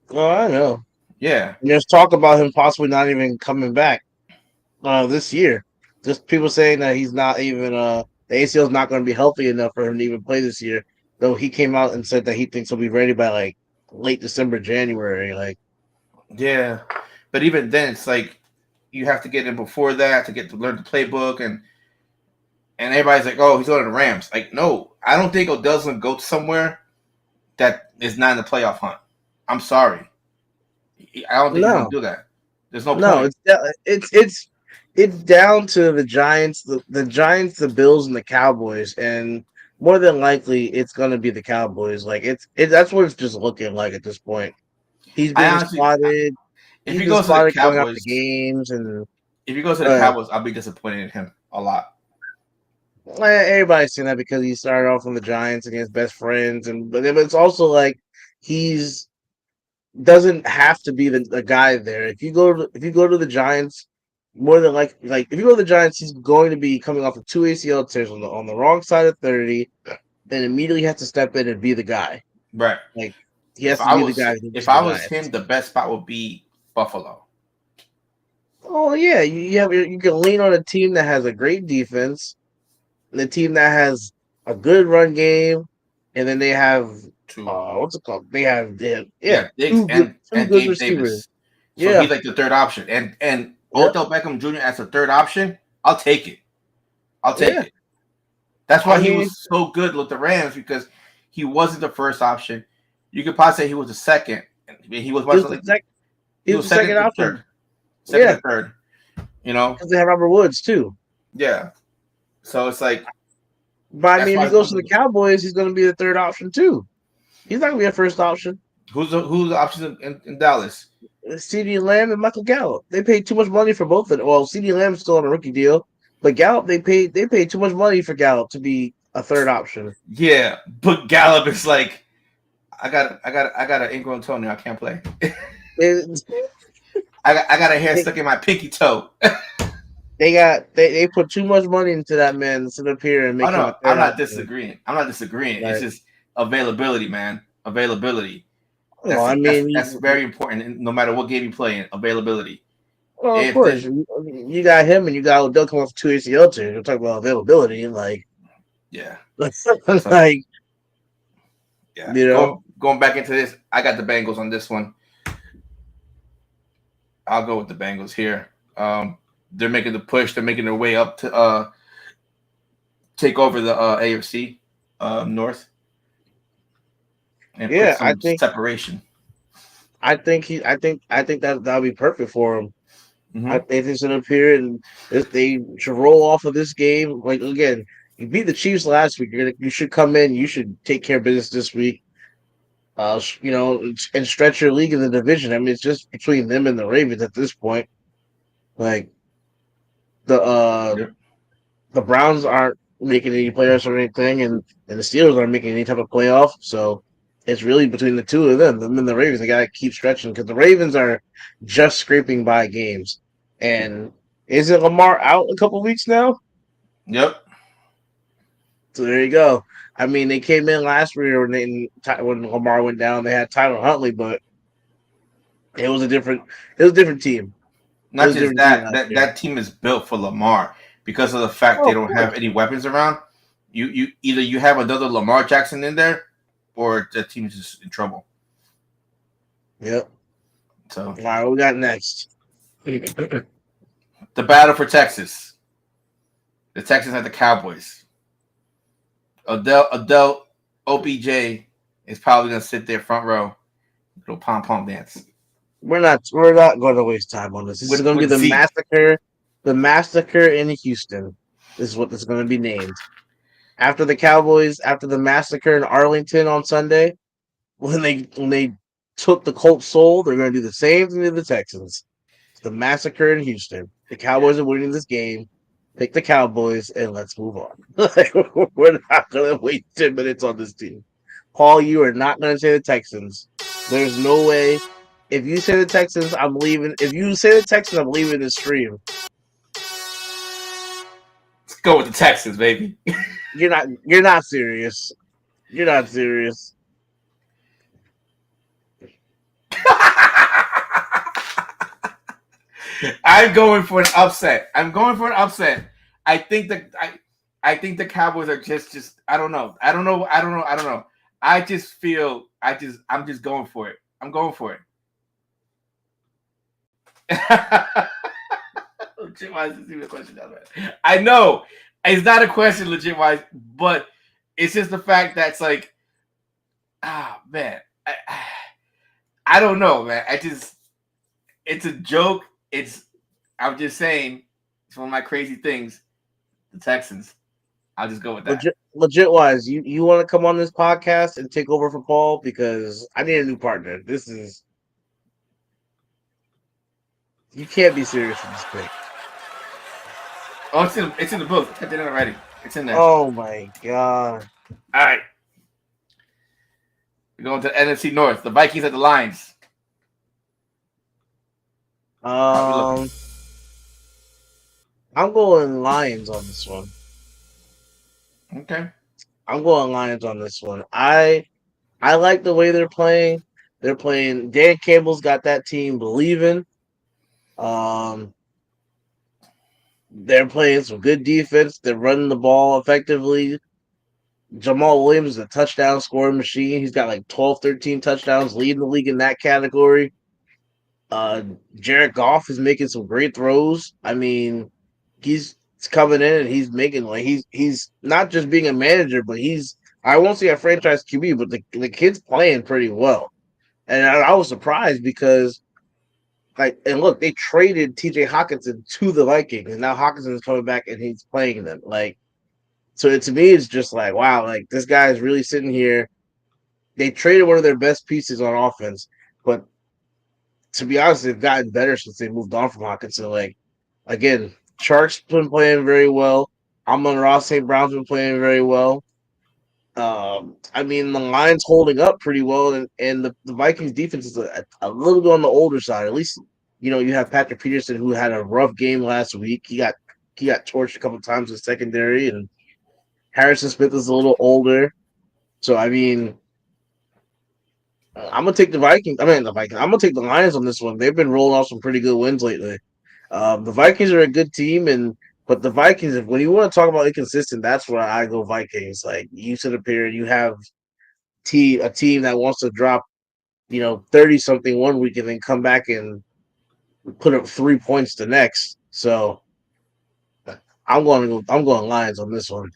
Oh, I know. Yeah, And there's talk about him possibly not even coming back this year. Just people saying that he's not even the ACL is not going to be healthy enough for him to even play this year. Though he came out and said that he thinks he'll be ready by like late December, January. Like, yeah. But even then, it's like you have to get in before that to get to learn the playbook, and everybody's like, "Oh, he's going to the Rams." Like, no, I don't think Odell's going to go somewhere that is not in the playoff hunt. I'm sorry, I don't think he's going no, to do that. There's no no, point. it's down to the Giants, the Giants, the Bills, and the Cowboys, and more than likely it's going to be the Cowboys. Like that's what it's just looking like at this point. He's I being honestly, spotted. if He's he been goes to the spotted going out to Cowboys, games and if he goes to the uh, Cowboys, I'll be disappointed in him a lot. everybody's saying that because he started off on the Giants and he has best friends, and but it's also like he's doesn't have to be the guy there. If you go to the Giants, more than like if you go to the Giants, he's going to be coming off of two ACL tears on the wrong side of 30, and immediately has to step in and be the guy. Right. Like he has to be the guy who If beats the I was him, Giants. the best spot would be Buffalo. Oh yeah, you can lean on a team that has a great defense, the team that has a good run game, and then they have To what's it called? They have yeah, Yeah, Diggs two and good Gabe receivers. Davis. So he's Yeah, like the third option, and yeah, Odell Beckham Jr. as a third option. I'll take it. I'll take yeah. it. That's why I he mean, was so good with the Rams, because he wasn't the first option. You could probably say he was the second. He was he was wasn't the like second. He he was was the second second to option. third, second Yeah, to third. You know, because they have Robert Woods too. yeah. So it's like But I that's mean, if why he goes to the Cowboys, he's going to be the third option too. He's not going to be a first option. who's the option in Dallas? CD Lamb and Michael Gallup. They paid too much money for both of them. Well, CD Lamb's still on a rookie deal, but Gallup they paid too much money for Gallup to be a third option. Yeah, but Gallup is like I got an ingrown toenail. I can't play. They, I got a hair they, stuck in my pinky toe. they put too much money into that man to sit up here and Oh make him a no, third option. I'm not disagreeing. It's Like, just availability, man. Availability. well, I That's mean, very important. No matter what game you play in, availability. well, of If course, the you got him and you got Odell coming off two ACL teams. You're talking about availability, like, Yeah. So like yeah. you know, Going back into this, I got the Bengals on this one. I'll go with the Bengals here. They're making the push. They're making their way up to take over the AFC North and put yeah. some separation. I think that'll be perfect for him. Mm-hmm. They can sit up here and they should roll off of this game. Like again, You beat the Chiefs last week. You should come in. You should take care of business this week. And stretch your league in the division. I mean, it's just between them and the Ravens at this point. Like the uh Yep. the Browns aren't making any playoffs or anything, and the Steelers aren't making any type of playoff. So it's really between the two of them and the Ravens. They gotta keep stretching because the Ravens are just scraping by games. And isn't Lamar out a couple weeks now? Yep. So there you go. I mean, they came in last year when Lamar went down. They had Tyler Huntley, but it was a different team. It Not was a just different team that, last that year. that team is built for Lamar because of the fact Oh, they of don't have course. any weapons around. You either you have another Lamar Jackson in there, or the team's just in trouble. Yep. So All right, what we got next? the battle for Texas. The Texans have the Cowboys. Adele OBJ is probably gonna sit there front row, little pom pom dance We're not going to waste time on this. This is with going to be with Zeke. the massacre in Houston. This is what this is going to be named after the Cowboys, after the massacre in Arlington on Sunday. When they took the Colts soul, they're going to do the same thing to the Texans. It's the massacre in Houston. The Cowboys are winning this game. Pick the Cowboys and let's move on. We're not going to wait 10 minutes on this team. Paul, you are not going to say the Texans. There's no way. If you say the Texans, I'm leaving. If you say the Texans, I'm leaving the stream. Let's go with the Texans, baby. You're not. You're not serious. You're not serious. I'm going for an upset. I'm going for an upset. I think that I think the Cowboys are just I don't know. I don't know. I don't know. I don't know. I just feel I'm just going for it. I'm going for it. Legit wise is even a question down there. I know it's not a question legit wise, but it's just the fact that's like, man, I don't know, man. It's a joke. I'm just saying, it's one of my crazy things. The Texans. I'll just go with that. Legit wise, you want to come on this podcast and take over for Paul because I need a new partner. This is you can't be serious with this pick. Oh, it's in the book. I did it already. It's in there. Oh my god. All right. We're going to the NFC North. The Vikings at the Lions. How we looking? Um, I'm going Lions on this one. Okay. I'm going Lions on this one. I like the way they're playing. They're playing. Dan Campbell's got that team believing. Um, they're playing some good defense. They're running the ball effectively. Jamal Williams is a touchdown scoring machine. He's got like 12, 13 touchdowns, leading the league in that category. Uh, Jared Goff is making some great throws. I mean, he's coming in and he's making like he's not just being a manager, but he's I won't say a franchise QB, but the kid's playing pretty well. And I was surprised because and look, they traded TJ Hawkinson to the Vikings, and now Hawkinson is coming back and he's playing them. So to me, it's just like, wow, like this guy is really sitting here. They traded one of their best pieces on offense, but to be honest, they've gotten better since they moved on from Hawkinson. Like again, Sharks been playing very well. Amon-Ra St. Brown's been playing very well. I mean, the line's holding up pretty well, and the Vikings defense is a little bit on the older side. At least, you have Patrick Peterson who had a rough game last week. He got torched a couple of times in secondary, and Harrison Smith is a little older. So I mean, I'm gonna take the Vikings. I mean the Vikings. I'm gonna take the Lions on this one. They've been rolling off some pretty good wins lately. The Vikings are a good team, but the Vikings, when you want to talk about inconsistent, that's where I go Vikings. Like you sit up here, you have a team that wants to drop 30 something one week and then come back and put up 3 points the next. So I'm going Lions on this one.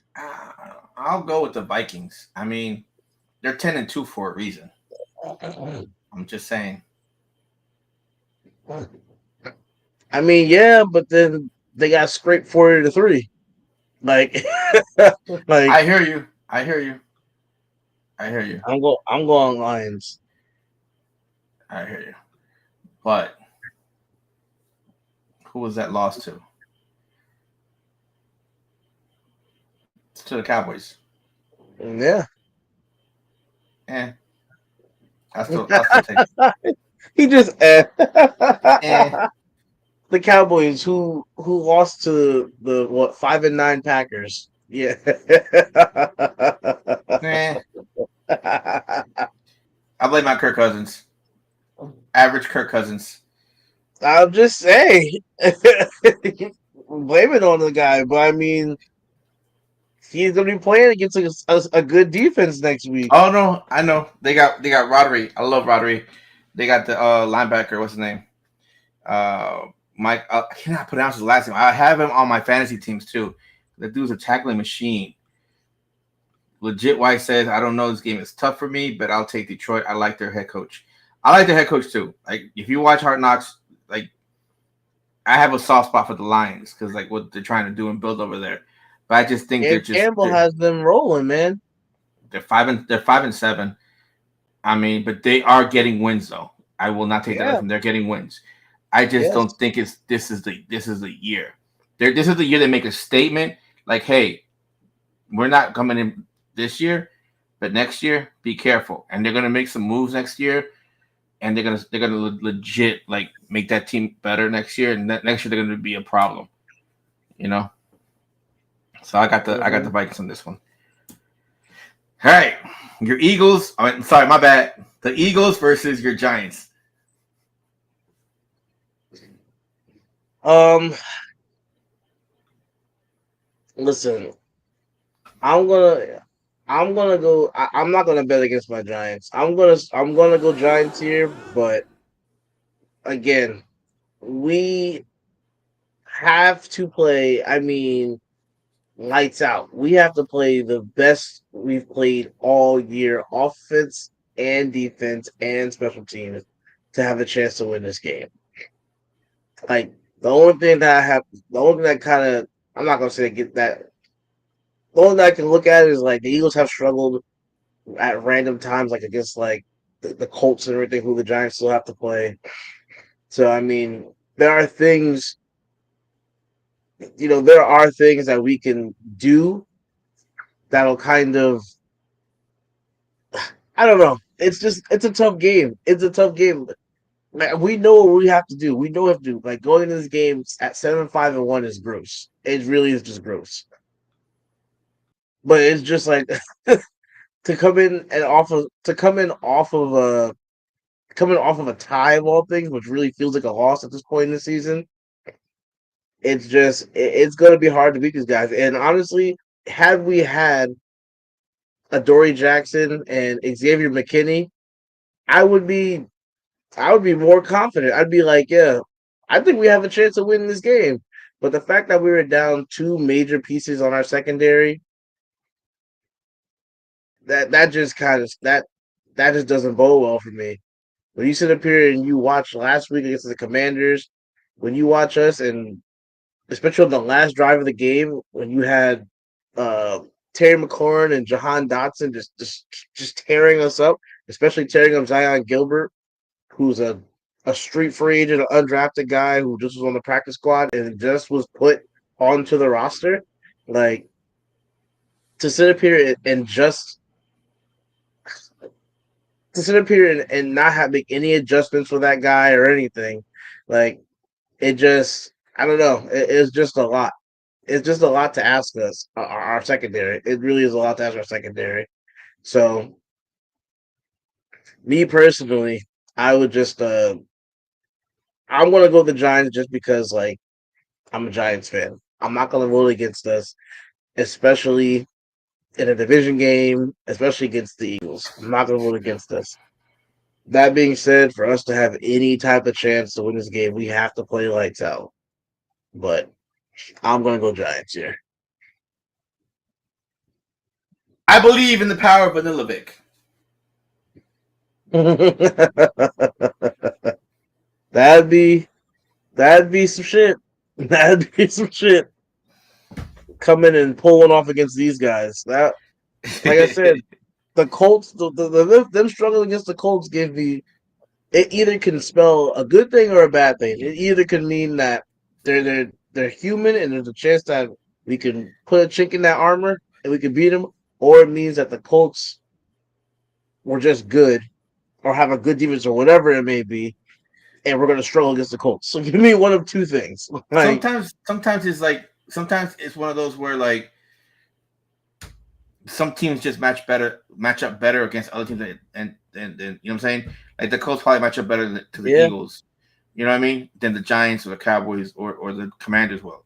I'll go with the Vikings. I mean, they're 10-2 for a reason. I'm just saying. I mean, yeah, but then they got scraped 40-3. Like, like I hear you. I hear you. I hear you. I'm going Lions. I hear you. But who was that lost to? It's to the Cowboys. Yeah. Eh. I still take He just eh. the Cowboys who lost to the what 5-9 Packers. Yeah. Eh. I blame my Kirk Cousins. Average Kirk Cousins. I'm just saying, blame it on the guy, but I mean, he's gonna be playing against a good defense next week. Oh no, I know. They got Rodri. I love Rodri. They got the linebacker, what's his name? Mike I cannot pronounce his last name. I have him on my fantasy teams too. The dude's a tackling machine. Legit White says, I don't know, this game is tough for me, but I'll take Detroit. I like their head coach. I like their head coach too. Like if you watch Hard Knocks, like I have a soft spot for the Lions because like what they're trying to do and build over there. But I just think Dan Campbell has them rolling, man. they're 5-7. I mean, but they are getting wins though. I will not take that away Yeah. from them. They're getting wins. I just Yes. don't think it's this is the year. This is the year they make a statement like, hey, we're not coming in this year, but next year, be careful. And they're gonna make some moves next year, and they're gonna legit like make that team better next year. And next year they're gonna be a problem, you know. So I got the Hmm. Vikings on this one. All right, your Eagles. Sorry, my bad. The Eagles versus your Giants. Um. Listen, I'm gonna. I'm gonna go. I'm not gonna bet against my Giants. I'm gonna go Giants here, but again, we have to play. I mean, lights out. We have to play the best we've played all year, offense and defense and special teams, to have a chance to win this game. Like the only thing that I have, the only thing that kind of, I'm not gonna say get that. The only thing I can look at is like the Eagles have struggled at random times, like against like the Colts and everything, who the Giants still have to play. So I mean, there are things, there are things that we can do that'll kind of, I don't know. It's a tough game. It's a tough game. Man, we know what we have to do. We know what to do. Like going into this game at 7-5-1 is gross. It really is just gross. But it's just like to come in and off of to coming off of a tie of all things, which really feels like a loss at this point in the season. It's gonna be hard to beat these guys. And honestly, had we had a Dory Jackson and Xavier McKinney, I would be I would be more confident. I'd be like, yeah, I think we have a chance of winning this game. But the fact that we were down two major pieces on our secondary, that just kind of that just doesn't bode well for me. When you sit up here and you watch last week against the Commanders, when you watch us, and especially on the last drive of the game, when you had uh, Terry McLaurin and Jahan Dotson just tearing us up, especially tearing up Zion Gilbert, who's a street free agent, an undrafted guy who just was on the practice squad and just was put onto the roster. Like to sit up here and just to sit up here and not have make any adjustments for that guy or anything, like it just I don't know. It's just a lot. It's just a lot to ask us our secondary. It really is a lot to ask our secondary. So me personally, I would just I'm gonna go with the Giants just because like I'm a Giants fan. I'm not gonna vote against us, especially in a division game, especially against the Eagles. I'm not gonna vote against us. That being said, for us to have any type of chance to win this game, we have to play lights out. But I'm gonna go Giants here. I believe in the power of Vanilovic. that'd be that'd be some shit. That'd be some shit. come in and pull one off against these guys. That, like I said, the Colts, them struggling against the Colts gave me. It either can spell a good thing or a bad thing. It either can mean that they're human and there's a chance that we can put a chink in that armor and we can beat them, or it means that the Colts were just good or have a good defense or whatever it may be, and we're going to struggle against the Colts. So give me one of two things. Like, sometimes it's like sometimes it's one of those where like some teams just match up better against other teams, and you know what I'm saying? Like the Colts probably match up better to the yeah, Eagles, you know what I mean, than the Giants or the Cowboys or the Commanders will.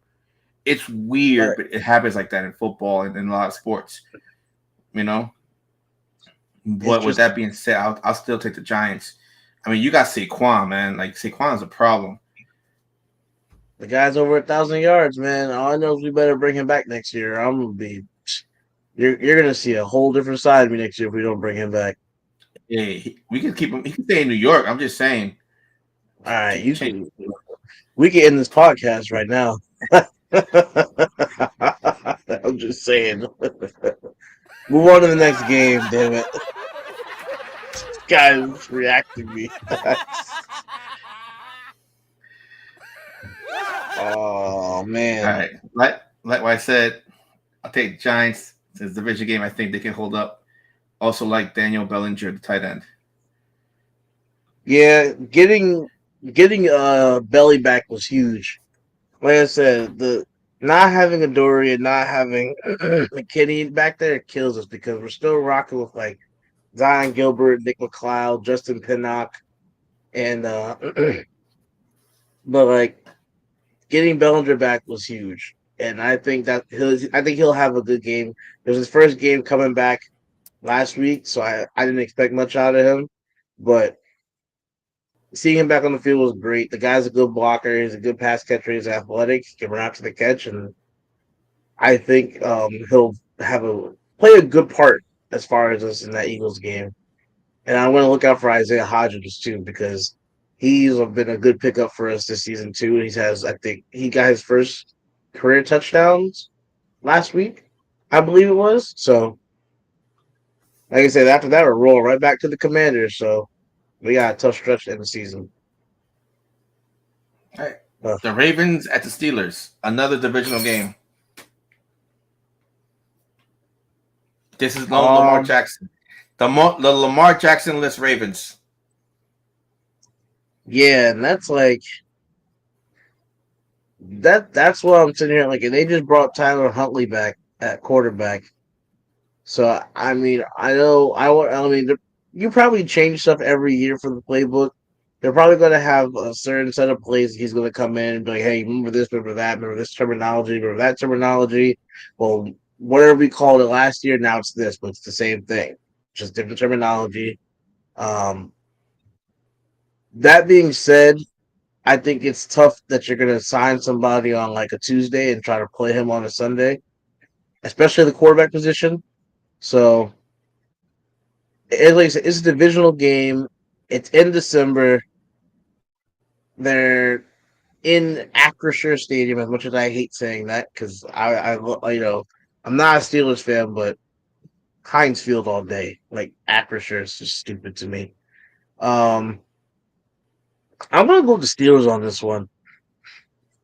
It's weird, right. but it happens like that in football and in a lot of sports, you know. It's But with just that being said, I'll still take the Giants. I mean, you got Saquon, man. Like Saquon's a problem. the guy's over 1,000 yards, man. All I know is we better bring him back next year. I'm gonna be. You're gonna see a whole different side of me next year if we don't bring him back. Yeah, we can keep him. He can stay in New York. I'm just saying. All right, you Change. can. We can end this podcast right now. I'm just saying. Move on to the next game. Damn it, this guy's reacting me. Oh All man. right, like what I said, I'll take Giants. It's a division game. I think they can hold up. Also, like Daniel Bellinger, the tight end. Yeah, getting belly back was huge. Like I said, the not having a Dory and not having McKinney back there kills us because we're still rocking with like Zion Gilbert, Nick McLeod, Justin Pinnock, and but like getting Bellinger back was huge. And I think he'll have a good game. It was his first game coming back last week, so I didn't expect much out of him. But seeing him back on the field was great. The guy's a good blocker. He's a good pass catcher. He's athletic. He can run out to the catch, and I think he'll have a play a good part as far as us in that Eagles game. And I want to look out for Isaiah Hodgins too because he's been a good pickup for us this season too. And I think he got his first career touchdowns last week, I believe it was. So, like I said, after that, we'll roll right back to the Commanders. So we got a tough stretch in the season. All right. Uh, The Ravens at the Steelers. Another divisional game. This is no Lamar um, Jackson. The Lamar Jackson-less Ravens. yeah, and that's like that's what I'm sitting here like. And they just brought Tyler Huntley back at quarterback. So I mean, I know I mean, you probably change stuff every year for the playbook. They're probably going to have a certain set of plays. He's going to come in and be like, "Hey, remember this, remember that, remember this terminology, remember that terminology." Well, whatever we called it last year, now it's this, but it's the same thing, just different terminology. Um, that being said, I think it's tough that you're going to sign somebody on like a Tuesday and try to play him on a Sunday, especially the quarterback position. So like I said, it's a divisional game. It's in December. They're in Acrisure Stadium, as much as I hate saying that, because I'm not a Steelers fan, but Heinz Field all day. Like Acrisure is just stupid to me. Um, I'm gonna go with the Steelers on this one.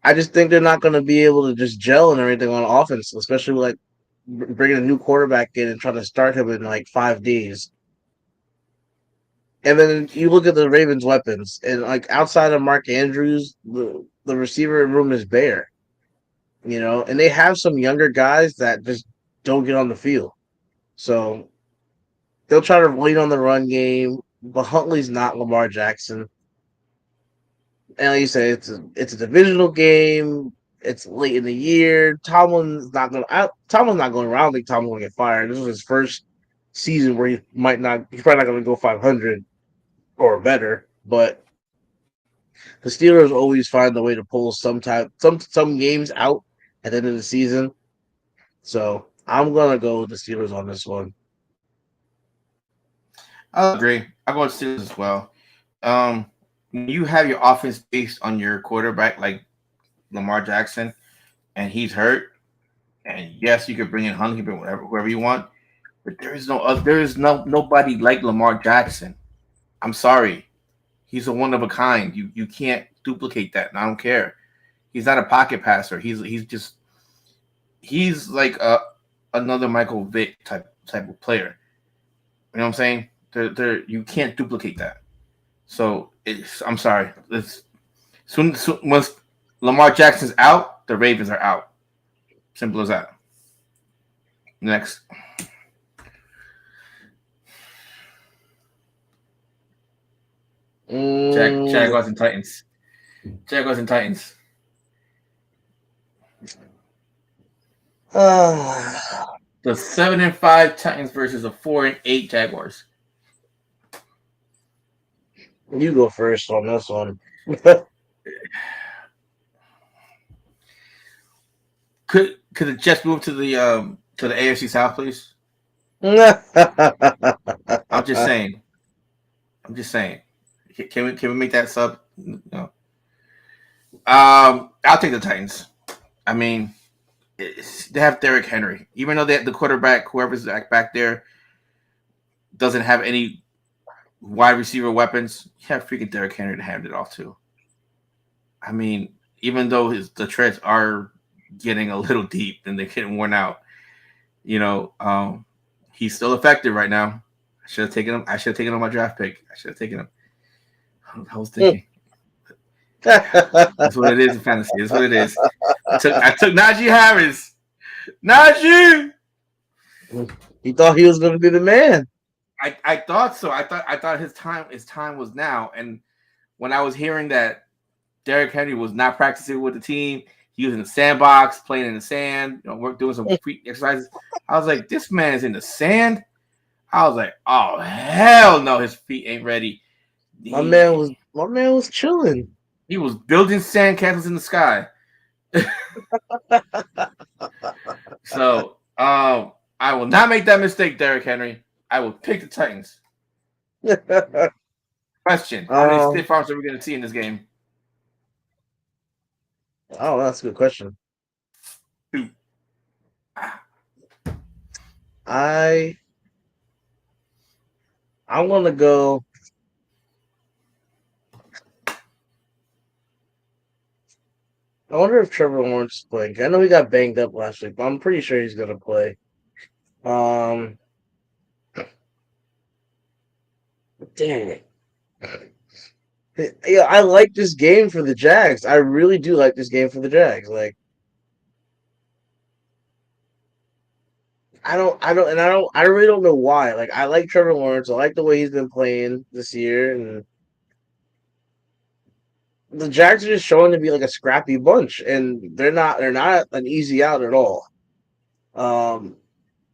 I just think they're not gonna be able to just gel and everything on offense, especially with, like bringing a new quarterback in and trying to start him in like 5 days. And then you look at the Ravens' weapons, and like outside of Mark Andrews, the receiver room is bare. And they have some younger guys that just don't get on the field. So they'll try to lean on the run game, but Huntley's not Lamar Jackson. And like you say, it's a divisional game. It's late in the year. Tomlin's not going around. I don't think Tomlin's going to get fired. This is his first season where he's probably not going to go 500 or better, but the Steelers always find a way to pull some games out at the end of the season. So I'm gonna go with the Steelers on this one. I'll agree. I'll go with Steelers as well. When you have your offense based on your quarterback like Lamar Jackson and he's hurt, And yes, you could bring in Hunt, you can bring whoever you want, but there is nobody like Lamar Jackson. I'm sorry, he's a one of a kind. You can't duplicate that. And I don't care. He's not a pocket passer. He's like another Michael Vick type of player. You know what I'm saying? You can't duplicate that. So I'm sorry. Soon once Lamar Jackson's out, the Ravens are out. Simple as that. Next, Mm, Jaguars and Titans. Jaguars and Titans. uh, The 7-5 Titans versus the 4-8 Jaguars. you go first on this one. Could it just move to the AFC South, please? I'm just saying. I'm just saying. Can we make that sub? No. I'll take the Titans. I mean, they have Derrick Henry. Even though the quarterback, whoever's back there, doesn't have any wide receiver weapons, you have freaking Derrick Henry to hand it off to. I mean, even though the treads are getting a little deep and they're getting worn out, you know, he's still effective right now. I should have taken him. I should have taken him on my draft pick. I should have taken him. I was thinking. That's what it is in fantasy. That's what it is. I took Najee Harris. Najee. He thought he was going to be the man. I thought so. I thought his time was now. And when I was hearing that Derrick Henry was not practicing with the team, he was in the sandbox playing in the sand, doing some free exercises. I was like, this man is in the sand. I was like, oh hell no, his feet ain't ready. My man was chilling. He was building sandcastles in the sky. So I will not make that mistake, Derrick Henry. I will pick the Titans. Question: how many stiff arms are we going to see in this game? Oh, that's a good question. 2. I'm gonna go. I wonder if Trevor Lawrence is playing. I know he got banged up last week, but I'm pretty sure he's gonna play. Um, Dang it. Yeah, I like this game for the Jags. I really do like this game for the Jags. Like, I really don't know why. Like, I like Trevor Lawrence. I like the way he's been playing this year, and the Jags are just showing to be like a scrappy bunch, and they're not an easy out at all. Um,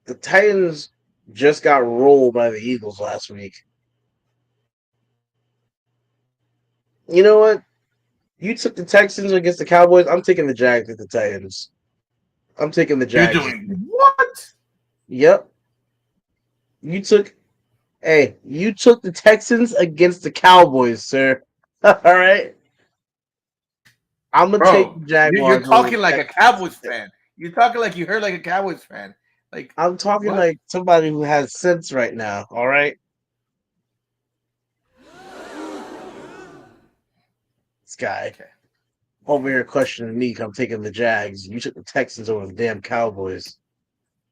the Titans just got rolled by the Eagles last week. You know what? You took the Texans against the Cowboys. I'm taking the Jags with the Titans. I'm taking the You're Jags. doing what? Yep. You took you took the Texans against the Cowboys, sir. All right. I'm gonna take Bro, the you're Jaguars over talking the like a Cowboys Texans. fan. You're talking like you heard like a Cowboys fan. Like I'm talking what? like somebody who has sense right now. All right. This guy Okay. over here questioning me. I'm taking the Jags. You took the Texans over the damn Cowboys.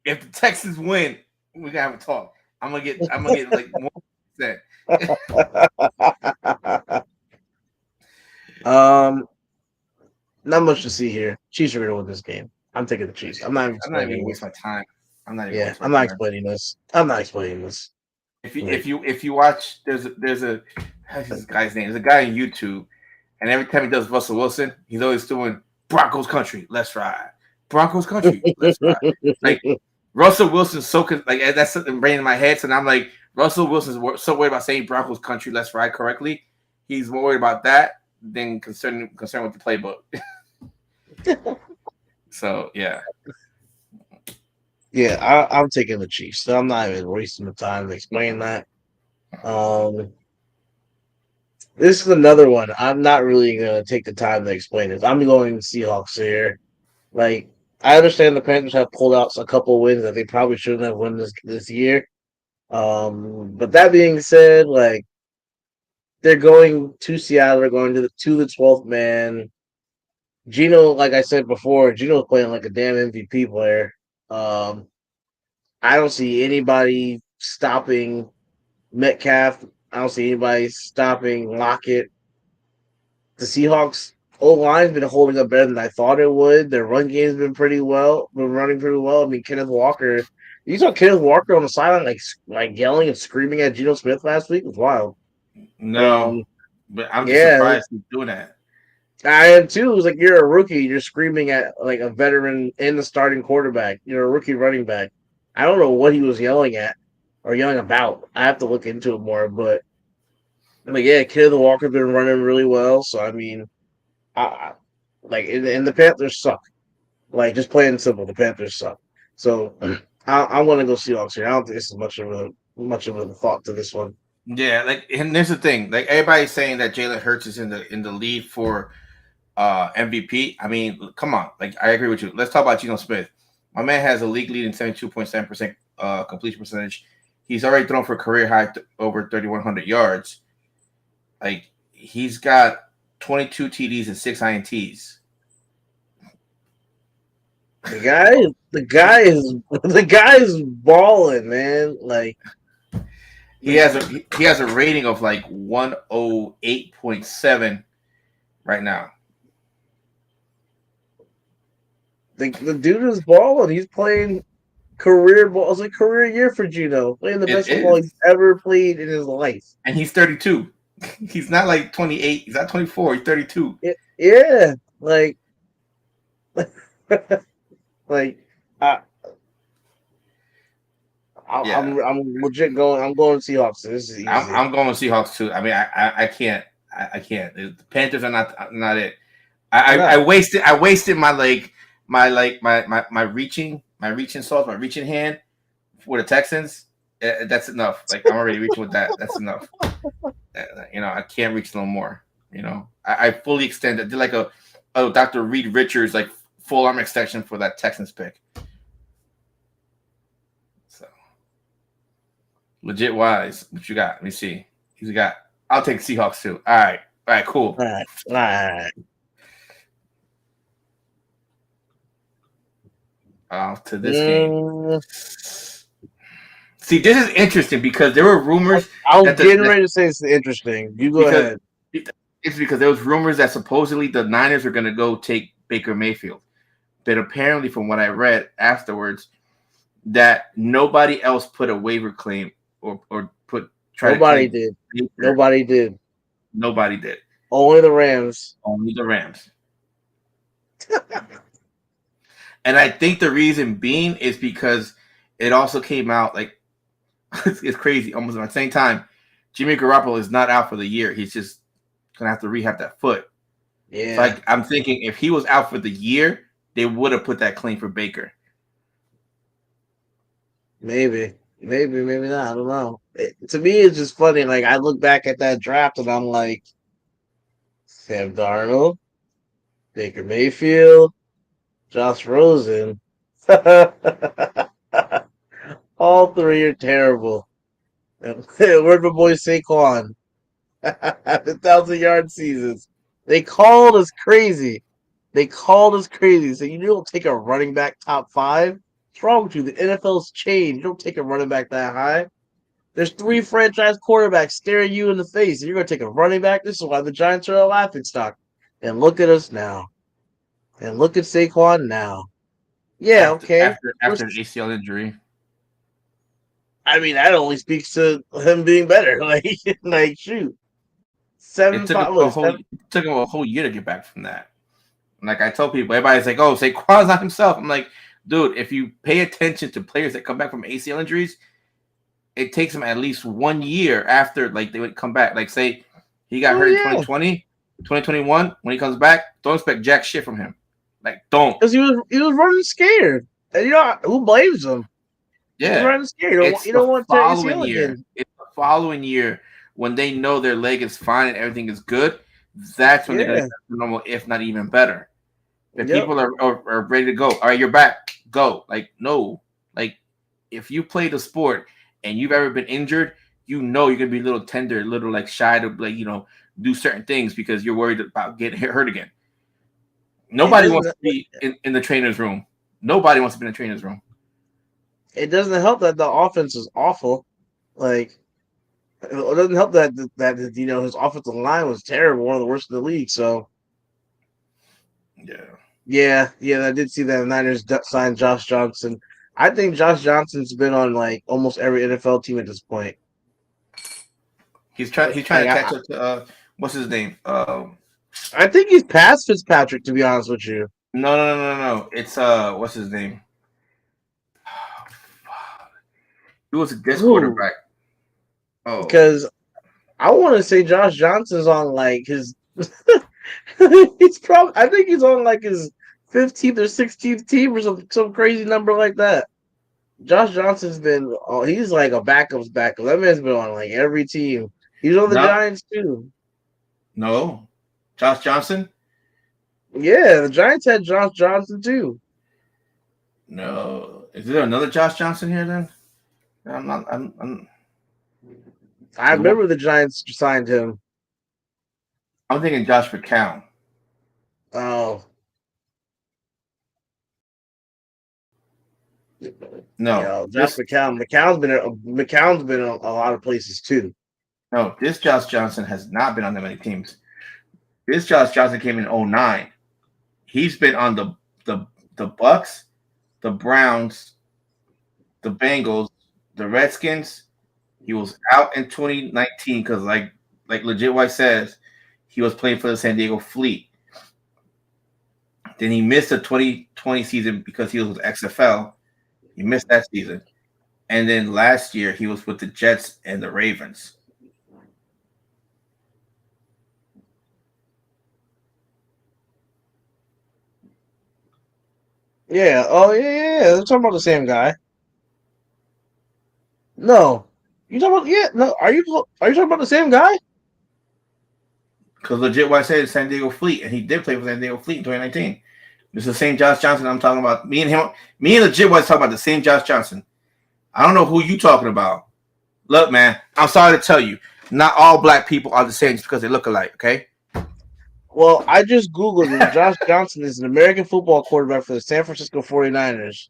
If the Texans win, we gotta have a talk. I'm gonna get like more percent. um, Not much to see here. Chiefs are gonna win this game. I'm taking the Chiefs. I'm not even I'm not even explaining gonna this. waste my time. I'm not even gonna Yeah, waste my I'm not time. explaining this. I'm not explaining this. If you Like, watch, there's a how's this guy's name? There's a guy on YouTube, and every time he does Russell Wilson, he's always doing Broncos country, let's ride. Broncos country, let's ride. Like Russell Wilson's like that's something brain in my head, so I'm like Russell Wilson's so worried about saying Broncos country, let's ride correctly. He's more worried about that than concerned with the playbook. So yeah. yeah, I'm taking the Chiefs. So I'm not even wasting the time to explain that. Um, this is another one. I'm not really gonna take the time to explain this. I'm going Seahawks here. Like, I understand the Panthers have pulled out a couple of wins that they probably shouldn't have won this year. But that being said, like they're going to Seattle, they're going to the 12th man. Gino, like I said before, Gino's playing like a damn MVP player. Um, I don't see anybody stopping Metcalf. I don't see anybody stopping Lockett. The Seahawks O line's been holding up better than I thought it would. Their run game's been running pretty well. I mean, Kenneth Walker. You saw Kenneth Walker on the sideline, like yelling and screaming at Geno Smith last week. It was wild. No, Um, but I'm just yeah, surprised he's doing that. I am too. It was like you're a rookie. You're screaming at like a veteran and the starting quarterback. You're a rookie running back. I don't know what he was yelling at or yelling about. I have to look into it more. But yeah, Kenneth Walker's been running really well. So I mean, I like and the Panthers suck. Like just plain and simple, the Panthers suck. So I want to go Seahawks here. I don't think this is much of a thought to this one. Yeah, like, and there's the thing, like everybody's saying that Jalen Hurts is in the lead for MVP. I mean, come on, like I agree with you. Let's talk about Geno Smith. My man has a league leading 72.7% completion percentage. He's already thrown for a career high over 3,100 yards. Like he's got 22 TDs and 6 INTs. The guy is balling, man. Like He has a rating of like 108.7 right now. the dude is balling. He's playing career ball. It's a career year for Gino, playing the It best football he's is, ever played in his life. and he's 32. He's not like 28. He's not 24. He's 32. Yeah, like like I, Yeah, I'm legit going. I'm going Seahawks. This is I'm, easy. I'm going Seahawks too. I mean, I can't. I can't. The Panthers are not it. I No, wasted my reaching sauce, my reaching hand for the Texans. That's enough. Like I'm already reaching with that. That's enough. I can't reach no more. I fully extended. I did like a Dr. Reed Richards like full arm extension for that Texans pick. So legit wise, what you got? Let me see. Who's got? I'll take Seahawks too. All right, cool. all right. To this game. Mm, See, this is interesting because there were I, rumors I was that getting ready to say it's interesting. You go because ahead. it's because there was rumors that supposedly the Niners are going to go take Baker Mayfield, but apparently, from what I read afterwards, that nobody else put a waiver claim or try to Nobody claim did. Baker. Nobody did. Nobody did. Only the Rams. Only the Rams. And I think the reason being is because it also came out like it's crazy. Almost at the same time, Jimmy Garoppolo is not out for the year. He's just gonna have to rehab that foot. So Yeah, I'm thinking if he was out for the year, they would have put that claim for Baker. maybe not. I don't know. To me, it's just funny. Like I look back at that draft and I'm like, Sam Darnold, Baker Mayfield, Josh Rosen. All three are terrible. Where's my boy Saquon? 1,000 yard seasons. They called us crazy. They called us crazy. So you don't take a running back top five. What's wrong with you? The NFL's changed. You don't take a running back that high. There's three franchise quarterbacks staring you in the face, and you're going to take a running back. This is why the Giants are a laughing stock. And look at us now. And look at Saquon now. Yeah, After okay. after after an ACL injury. I mean, that only speaks to him being better. Like shoot, It seven took him five. a What whole seven? it took him a whole year to get back from that. Like I tell people, everybody's like, "Oh, Saquon's not himself." I'm like, dude, if you pay attention to players that come back from ACL injuries, it takes them at least 1 year after like they would come back. Like say he got Oh hurt in yeah, 2020, 2021. When he comes back, don't expect jack shit from him. Like don't. because he was running scared, and who blames him? He was Yeah. running scared. You don't want, It's you the don't want to tear following ACL year. again. It's the following year when they know their leg is fine and everything is good. That's when they're gonna Yeah, get to normal, if not even better. The Yep. people are ready to go. All right, you're back. Go. Like, no. Like, if you play the sport and you've ever been injured, you know you're gonna be a little tender, a little like shy to like, do certain things because you're worried about getting hurt again. It Nobody doesn't. wants to be in the trainer's room. Nobody wants to be in the trainer's room. It doesn't help that the offense is awful. Like it doesn't help that his offensive line was terrible, one of the worst in the league. So Yeah. yeah, I did see that the Niners signed Josh Johnson. I think Josh Johnson's been on like almost every NFL team at this point. He's trying Like to catch up to what's his name? I think he's past Fitzpatrick, to be honest with you. No. It's what's his name? He was this Who? quarterback. Oh, Because I want to say Josh Johnson's on like his. He's probably. I think he's on like his 15th or 16th team or some crazy number like that. Josh Johnson's been. Oh, he's like a backup's backup. That man's been on like every team. He's on the no, Giants too. no. Josh Johnson? Yeah, the Giants had Josh Johnson too. No. Is there another Josh Johnson here then? I'm not. I remember the Giants signed him. I'm thinking Josh McCown. Oh, No, Josh McCown. McCown's been a lot of places too. this Josh Johnson has not been on that many teams. This Josh Johnson came in '09. He's been on the Bucks, the Browns, the Bengals, the Redskins. He was out in 2019 because, like Legit White says, he was playing for the San Diego Fleet. Then he missed the 2020 season because he was with XFL. He missed that season. And then last year, he was with the Jets and the Ravens. Yeah. Oh yeah. They're talking about the same guy. No, you talking about No, are you talking about the same guy? Because Legit White said San Diego Fleet, and he did play for San Diego Fleet in 2019. It's the same Josh Johnson I'm talking about. Me and Legit White talking about the same Josh Johnson. I don't know who you talking about. Look, man, I'm sorry to tell you, not all black people are the same just because they look alike, okay? Well, I just Googled it. Josh Johnson is an American football quarterback for the San Francisco 49ers.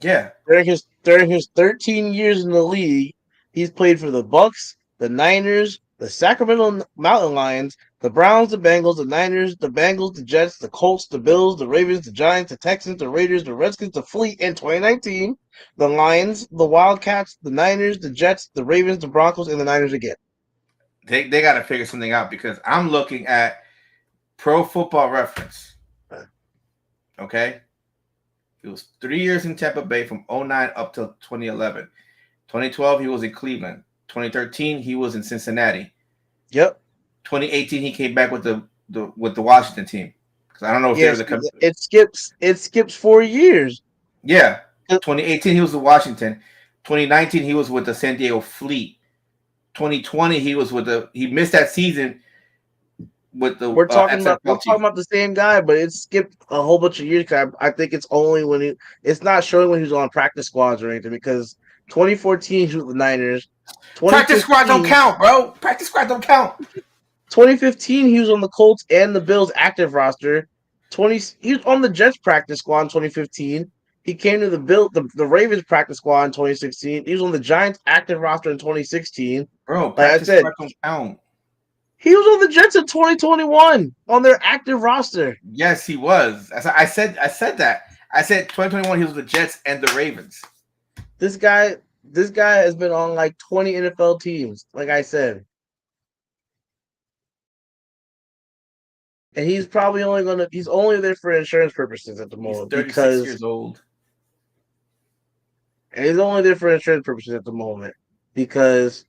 Yeah. During his 13 years in the league, he's played for the Bucks, the Niners, the Sacramento Mountain Lions, the Browns, the Bengals, the Niners, the Bengals, the Jets, the Colts, the Bills, the Ravens, the Giants, the Texans, the Raiders, the Redskins, the Fleet in 2019, the Lions, the Wildcats, the Niners, the Jets, the Ravens, the Broncos, and the Niners again. They got to figure something out because I'm looking at Pro Football Reference. Okay? He was 3 years in Tampa Bay from 09 up till 2011. 2012, he was in Cleveland. 2013, he was in Cincinnati. Yep. 2018, he came back with the Washington team. Because I don't know if Yes, they were it skips 4 years. Yeah. 2018, he was with Washington. 2019, he was with the San Diego Fleet. 2020, he missed that season with the We're talking about XFL the same guy, but it skipped a whole bunch of years. I think it's only when it's not showing when he was on practice squads or anything because 2014 he was with the Niners. Practice squad don't count, bro. Practice squad don't count. 2015 he was on the Colts and the Bills active roster. He was on the Jets practice squad in 2015. He came to the Ravens practice squad in 2016. He was on the Giants active roster in 2016. Bro, Like I practice said, squad don't count. he was on the Jets in 2021 on their active roster. Yes, he was. I said that. I said 2021 he was with the Jets and the Ravens. This guy has been on like 20 NFL teams, like I said. And he's probably he's only there for insurance purposes at the moment. He's 36 years old. And he's only there for insurance purposes at the moment because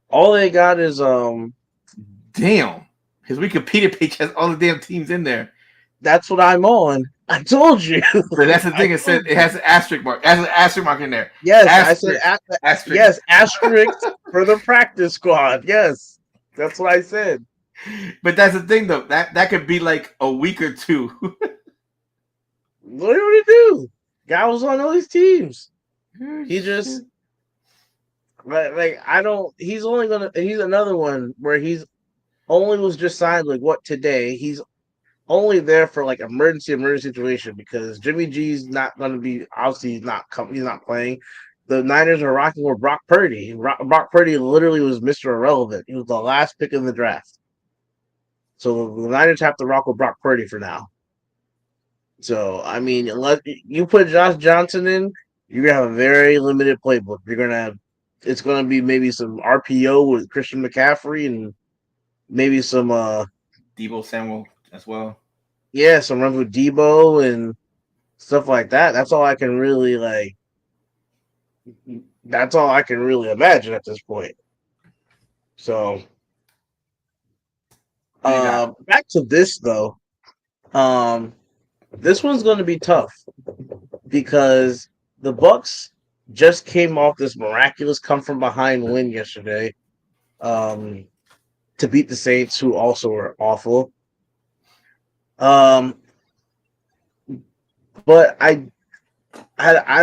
all they got is damn. His Wikipedia page has all the damn teams in there. That's what I'm on. I told you. But that's the thing. It has an asterisk mark. It has an asterisk mark in there. Yes, asterisk. I said asterisk. Yes, asterisk for the practice squad. Yes, that's what I said. But that's the thing, though. That could be like a week or two. What do you do? Guy was on all these teams. Oh, He just shit. like I don't. He's only gonna. He's another one where he's only was just signed like what today. He's only there for like emergency situation because Jimmy G's not going to be obviously he's not playing. The Niners are rocking with Brock Purdy. Brock Purdy literally was Mr. Irrelevant. He was the last pick in the draft. So the Niners have to rock with Brock Purdy for now. So I mean, unless you put Josh Johnson in, you're gonna have a very limited playbook. You're gonna have it's gonna be maybe some RPO with Christian McCaffrey and maybe some Debo Samuel as well. yeah, some runs with Debo and stuff like that. That's all I can really like. That's all I can really imagine at this point. So, Who you got? back to this though. Um, this one's going to be tough because the Bucks just came off this miraculous come from behind win yesterday. Um, to beat the Saints, who also were awful. Um, but I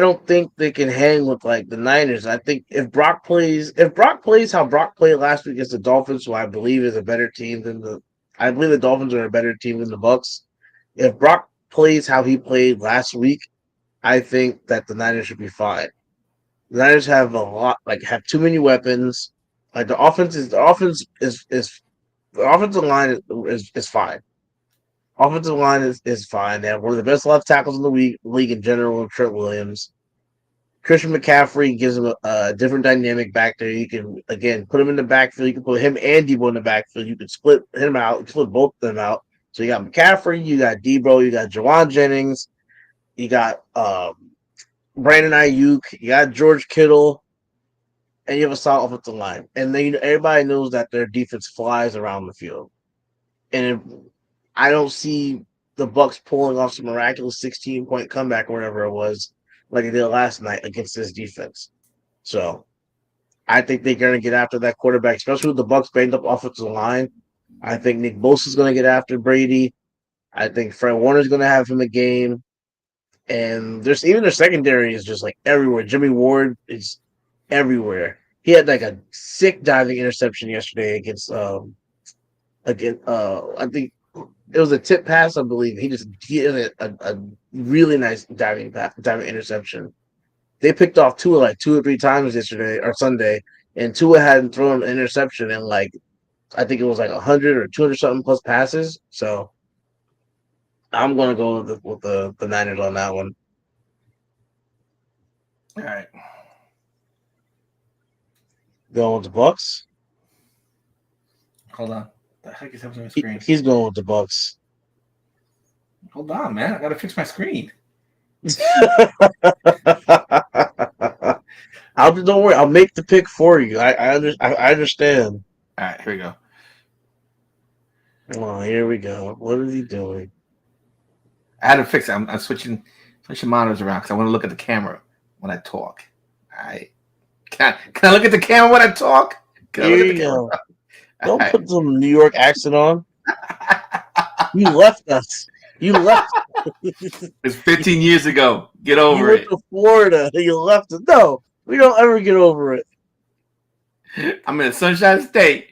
don't think they can hang with like the Niners. I think if Brock plays how Brock played last week against the Dolphins, who I believe is a better team than I believe the Dolphins are a better team than the Bucks. If Brock plays how he played last week, I think that the Niners should be fine. The Niners have a lot, like have too many weapons. Like the offense is the offensive line is fine. Offensive line is fine. They have one of the best left tackles in the league in general, Trent Williams. Christian McCaffrey gives him a different dynamic back there. You can again put him in the backfield. You can put him and Debo in the backfield. You can split him out, split both of them out. So you got McCaffrey, you got Debo, you got Jawan Jennings, you got Brandon Ayuk, you got George Kittle, and you have a solid offensive line. And then everybody knows that their defense flies around the field. And I don't see the Bucks pulling off some miraculous 16-point comeback or whatever it was, like they did last night against this defense. So I think they're going to get after that quarterback, especially with the Bucks banged up offensive line. I think Nick Bosa's going to get after Brady. I think Fred Warner's going to have him a game, and there's even their secondary is just like everywhere. Jimmy Ward is everywhere. He had like a sick diving interception yesterday against I think it was a tip pass, I believe. He had a really nice diving interception. They picked off Tua like 2 or 3 times yesterday or Sunday, and Tua hadn't thrown an interception in like I think it was like 100 or 200 something plus passes. So I'm gonna go with the Niners on that one. All right. Going with the Bucks. Hold on. The heck is happening on my screen? He's going with the Bucks. Hold on, man. I gotta fix my screen. Don't worry. I'll make the pick for you. I understand. All right, here we go. Oh, here we go. What is he doing? I had to fix it. I'm switching monitors around because I want to look at the camera when I talk. All right. Can I look at the camera when I talk? Can I Here look at you the camera? go. Don't put some New York accent on. You left us. You left. It's 15 years ago. Get You over went it. to Florida. You left us. No, we don't ever get over it. I'm in Sunshine State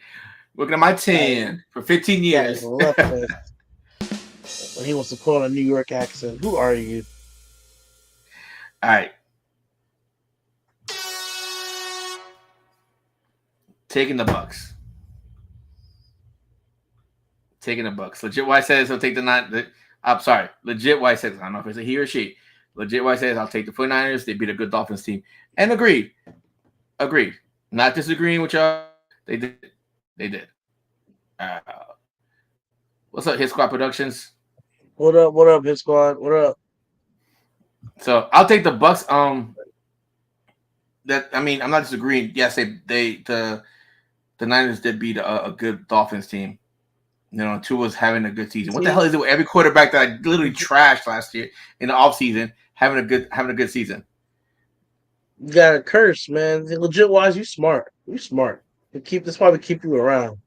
working on my 10 for 15 Guys years. left us. When he wants to put on a New York accent. Who are you? All right. Taking the Bucks. Taking the Bucks. Legit White says he'll take the nine. I'm sorry. Legit White says, I don't know if it's a he or she. Legit White says I'll take the 49ers. They beat a good Dolphins team. And agreed. Agreed. Not disagreeing with y'all. They did. They did. What's up, Hit Squad Productions? What up? What up, Hit Squad? What up? So I'll take the Bucks. I'm not disagreeing. Yes, the Niners did beat a good Dolphins team. You know, Tua's having a good season. What the hell is it with every quarterback that I literally trashed last year in the offseason having a good season? You got a curse, man. Legit wise, you smart. You smart. That's why we keep you around.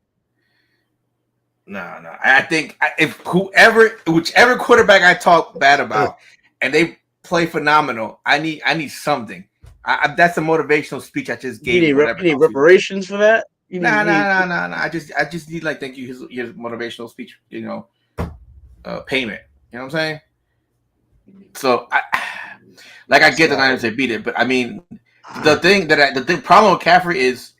No, no. I think if whichever quarterback I talk bad You about, and they play phenomenal, I need something. That's the motivational speech I just gave need him. Whatever you need else he. reparations for that. Nah, You nah, need nah, nah, nah. I just need like thank you his motivational speech. Payment. You know what I'm saying? So I get the sorry. Niners they beat it, but I mean the problem with Caffrey is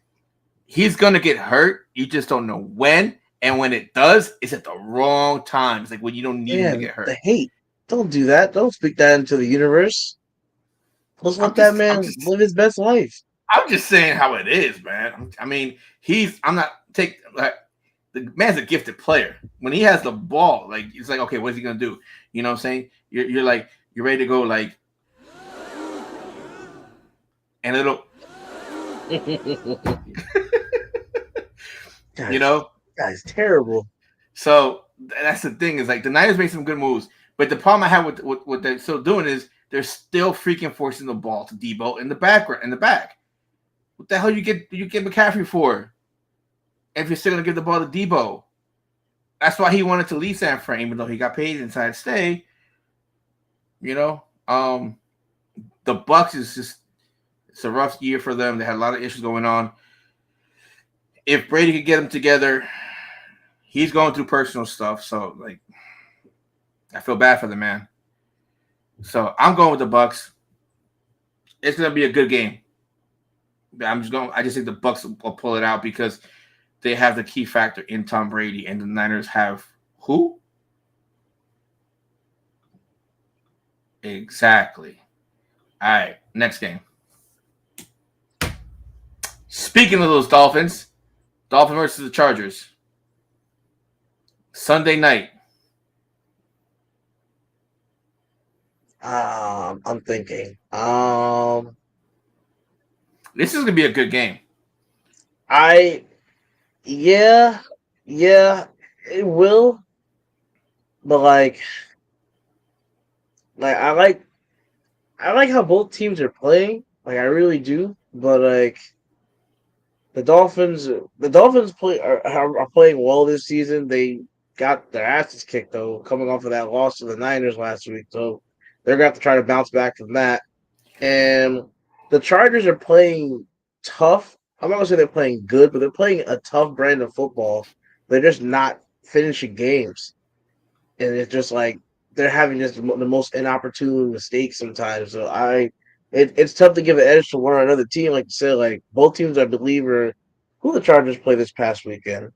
he's gonna get hurt. You just don't know when, and when it does, it's at the wrong time. It's like when you don't need him to Man, get hurt. the hate. Don't do that. Don't speak that into the universe. Let's I'm let that just, I'm man just, live his best life. I'm just saying how it is, man. I mean, I'm not take like the man's a gifted player. When he has the ball, like it's like, okay, what's he gonna do? You know what I'm saying? You're like you're ready to go, like, and it'll, you Guys, know. guy's terrible. So that's the thing is like the Niners made some good moves, but the problem I have with what they're still doing is they're still freaking forcing the ball to Debo in the back. What the hell you get McCaffrey for? If you're still gonna give the ball to Debo, that's why he wanted to leave San Fran, even though he got paid inside stay. You know, the Bucks is just it's a rough year for them. They had a lot of issues going on. If Brady could get them together, he's going through personal stuff. So like, I feel bad for the man. So I'm going with the Bucks. It's gonna be a good game. I'm just going. I just think the Bucks will pull it out because they have the key factor in Tom Brady, and the Niners have who? Exactly. All right, next game. Speaking of those Dolphins versus the Chargers, Sunday night. I'm thinking. This is gonna be a good game. I yeah, yeah, it will. But like I like how both teams are playing. Like I really do. But like the Dolphins are playing well this season. They got their asses kicked though, coming off of that loss to the Niners last week. So they're gonna have to try to bounce back from that. And the Chargers are playing tough. I'm not gonna say they're playing good, but they're playing a tough brand of football. They're just not finishing games, and it's just like they're having just the most inopportune mistakes sometimes. So it's tough to give an edge to one or another team. Like you said, like both teams, I believe, are who the Chargers play this past weekend.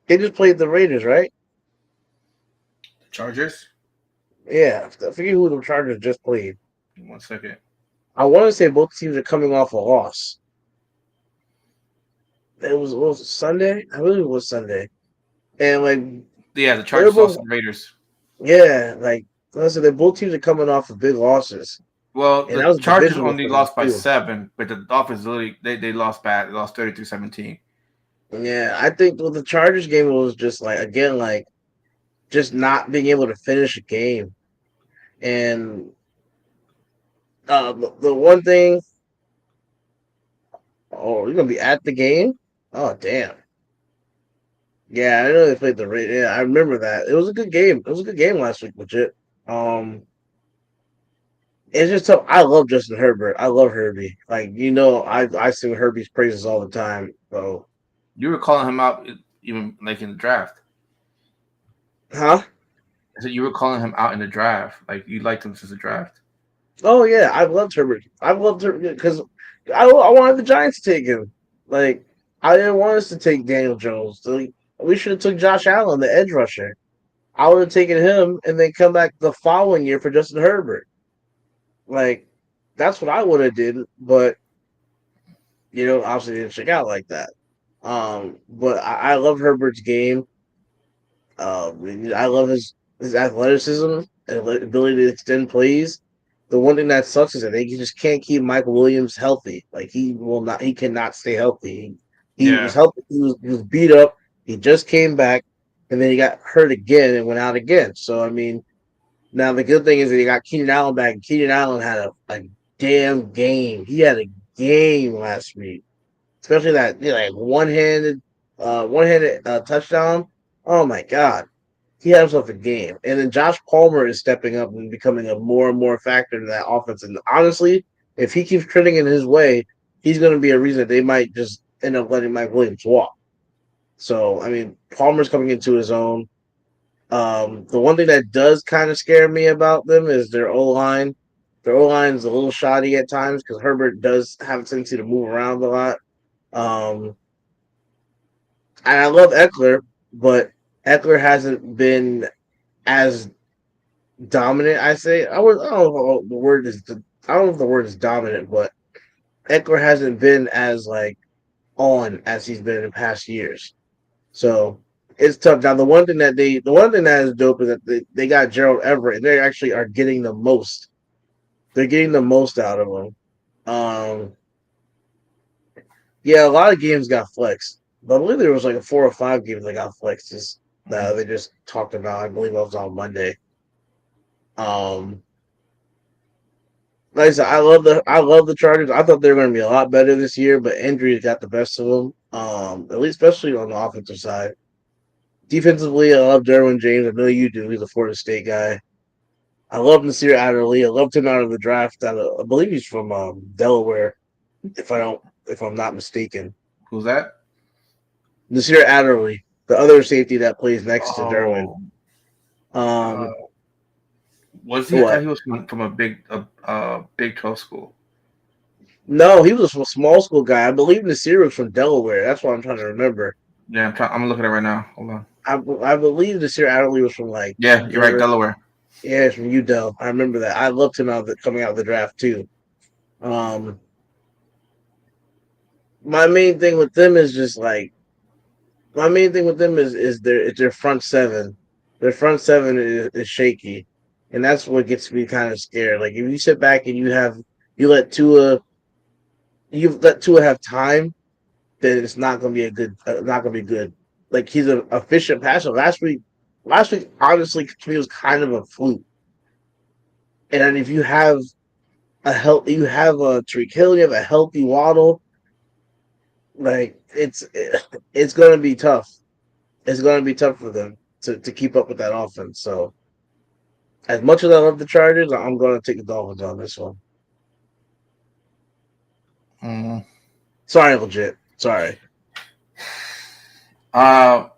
They just played the Raiders, right? The Chargers. Yeah, I forget who the Chargers just played. 1 second. I want to say both teams are coming off a loss. It was Sunday. I believe it was Sunday, and like Yeah, the they're Chargers lost both to the Raiders. yeah, like listen, they both teams are coming off of big losses, Well, and that the was Chargers divisional only for them lost by too. 7, but the Dolphins literally they lost bad. They lost 33-17. Yeah, I think with the Chargers game it was just like again like just not being able to finish a game, and the one thing, oh, you're gonna be at the game. Oh damn. Yeah, I know they played the Raiders. Yeah, I remember that. It was a good game. It was a good game last week, legit. Um, it's just tough. I love Justin Herbert. I love Herbie. Like I sing Herbie's praises all the time. So, You were calling him out even like in the draft. huh? I said you were calling him out in the draft. Like you liked him since the draft. Oh yeah, I've loved Herbert. I've loved Herbert because I wanted the Giants to take him. Like I didn't want us to take Daniel Jones. So we should have took Josh Allen, the edge rusher. I would have taken him and then come back the following year for Justin Herbert. Like that's what I would have did, but obviously it didn't check out like that. But I love Herbert's game. I love his athleticism and ability to extend plays. The one thing that sucks is that they just can't keep Michael Williams healthy. Like he will not, he cannot stay healthy. He was Yeah. healthy. He was beat up. He just came back, and then he got hurt again and went out again. So I mean, now the good thing is that he got Keenan Allen back. And Keenan Allen had a damn game. He had a game last week, especially that like one handed touchdown Oh my god, he has himself a game. And then Josh Palmer is stepping up and becoming a more and more factor in that offense. And honestly, if he keeps trending in his way, he's going to be a reason they might just end up letting Mike Williams walk. So I mean, Palmer's coming into his own. The one thing that does kind of scare me about them is their O line. Their O line is a little shoddy at times because Herbert does have a tendency to move around a lot. Um, and I love Eckler, but Eckler hasn't been as dominant. I say I don't know if the word is I don't know if the word is dominant, but Eckler hasn't been as like on as he's been in past years. So it's tough. Now the one thing that is dope is that they got Gerald Everett and they actually are getting the most. They're getting the most out of him. Um, yeah, a lot of games got flexed, but I believe there was like a 4 or 5 games that got flexed. Just they just talked about. I believe it was on Monday. Um, like I said, I love the Chargers. I thought they were going to be a lot better this year, but injuries got the best of them. At least especially on the offensive side. Defensively, I love Derwin James. I know you do. He's a Florida State guy. I love Nasir Adderley. I loved him out of the draft. I believe he's from Delaware, if I'm not mistaken. Who's that? Nasir Adderley, the other safety that plays next to Derwin. Oh, uh, Um, was he? I thought what? he was from a Big 12 school. No, he was a small school guy. I believe Nasir was from Delaware. That's what I'm trying to remember. Yeah, I'm looking at it right now. Hold on. I believe Nasir Adderley was from like Yeah, you're right. University. Delaware. Yeah, it's from UDEL. I remember that. I loved him coming out of the draft too. Um, my main thing with them is just like my main thing with them is their front seven. Their front seven is shaky, and that's what gets me kind of scared. Like if you sit back and you let Tua you let Tua have time, then it's not gonna be not gonna be good. Like he's an efficient passer. Last week honestly to me was kind of a fluke. And then if you have a Tariq Hill, you have a healthy Waddle, like it's gonna be tough. It's gonna be tough for them to keep up with that offense. So as much as I love the Chargers, I'm gonna take the Dolphins on this one. Mm. Sorry, legit. Sorry. Uh,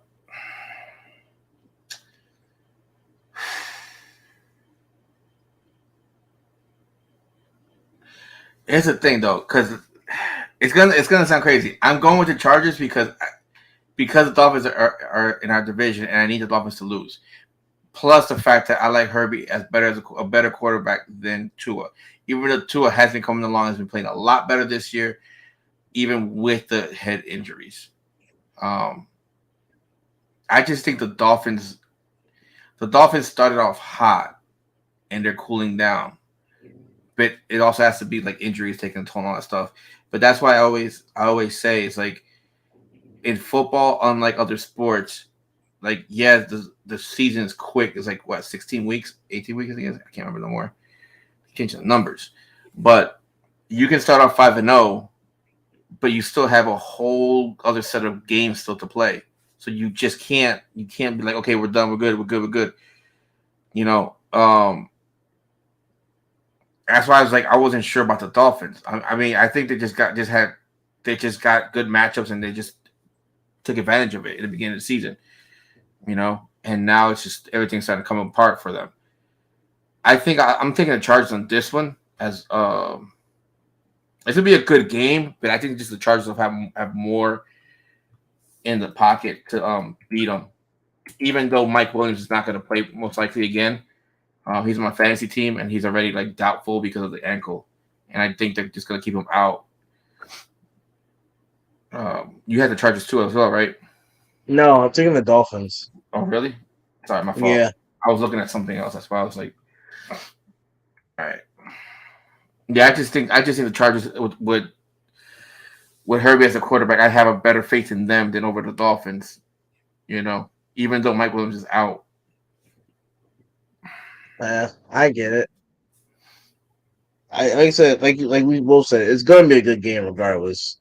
here's the thing though, because it's gonna sound crazy. I'm going with the Chargers because the Dolphins are in our division, and I need the Dolphins to lose. Plus the fact that I like Herbie as a better quarterback than Tua. Even though Tua has been coming along, has been playing a lot better this year, even with the head injuries. Um, I just think the Dolphins started off hot and they're cooling down. But it also has to be like injuries taking a toll on all that stuff. But that's why I always say it's like in football, unlike other sports, like yeah, the season is quick. It's like what 16 weeks, 18 weeks. I think I can't remember no more. Change the numbers, but you can start off 5-0, but you still have a whole other set of games still to play. So you can't be like okay, we're done, we're good. You know, that's why I was like I wasn't sure about the Dolphins. I mean, I think they just got good matchups and they just took advantage of it in the beginning of the season. And now it's just everything's starting to come apart for them. I think I'm taking the Chargers on this one as it's gonna be a good game, but I think just the Chargers will have more in the pocket to beat them. Even though Mike Williams is not going to play most likely again, he's on my fantasy team and he's already like doubtful because of the ankle, and I think they're just going to keep him out. You had the Chargers too as well, right? No, I'm taking the Dolphins. Oh, really? Sorry, my fault. Yeah. I was looking at something else. That's why I was like, all right. Yeah, I just think the Chargers with Herbie as a quarterback, I have a better faith in them than over the Dolphins. Even though Mike Williams is out. I get it. Like I said, like we both said, it's gonna be a good game regardless.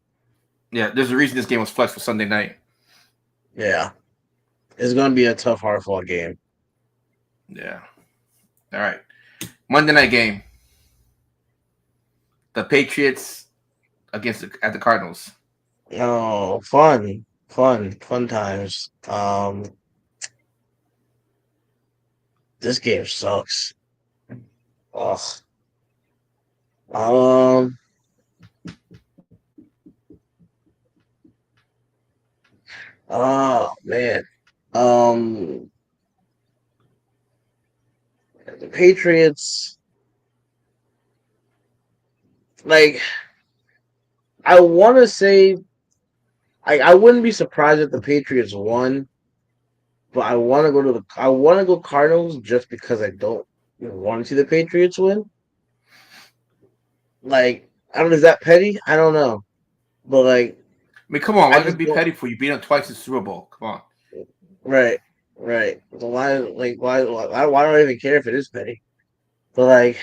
Yeah, there's a reason this game was flexed for Sunday night. Yeah. It's going to be a tough, hard fought game. Yeah. All right. Monday night game. The Patriots against at the Cardinals. Oh, fun times. This game sucks. Ugh. Um, oh man. Um, the Patriots. Like, I want to say, I wouldn't be surprised if the Patriots won, but I want to go Cardinals just because I don't want to see the Patriots win. Like, I don't know, is that petty? I don't know, but like, I mean, come on. I What could just be don't. petty for? You beat them twice in the Super Bowl. Come on. Right, right. So why do I even care if it is petty? But like,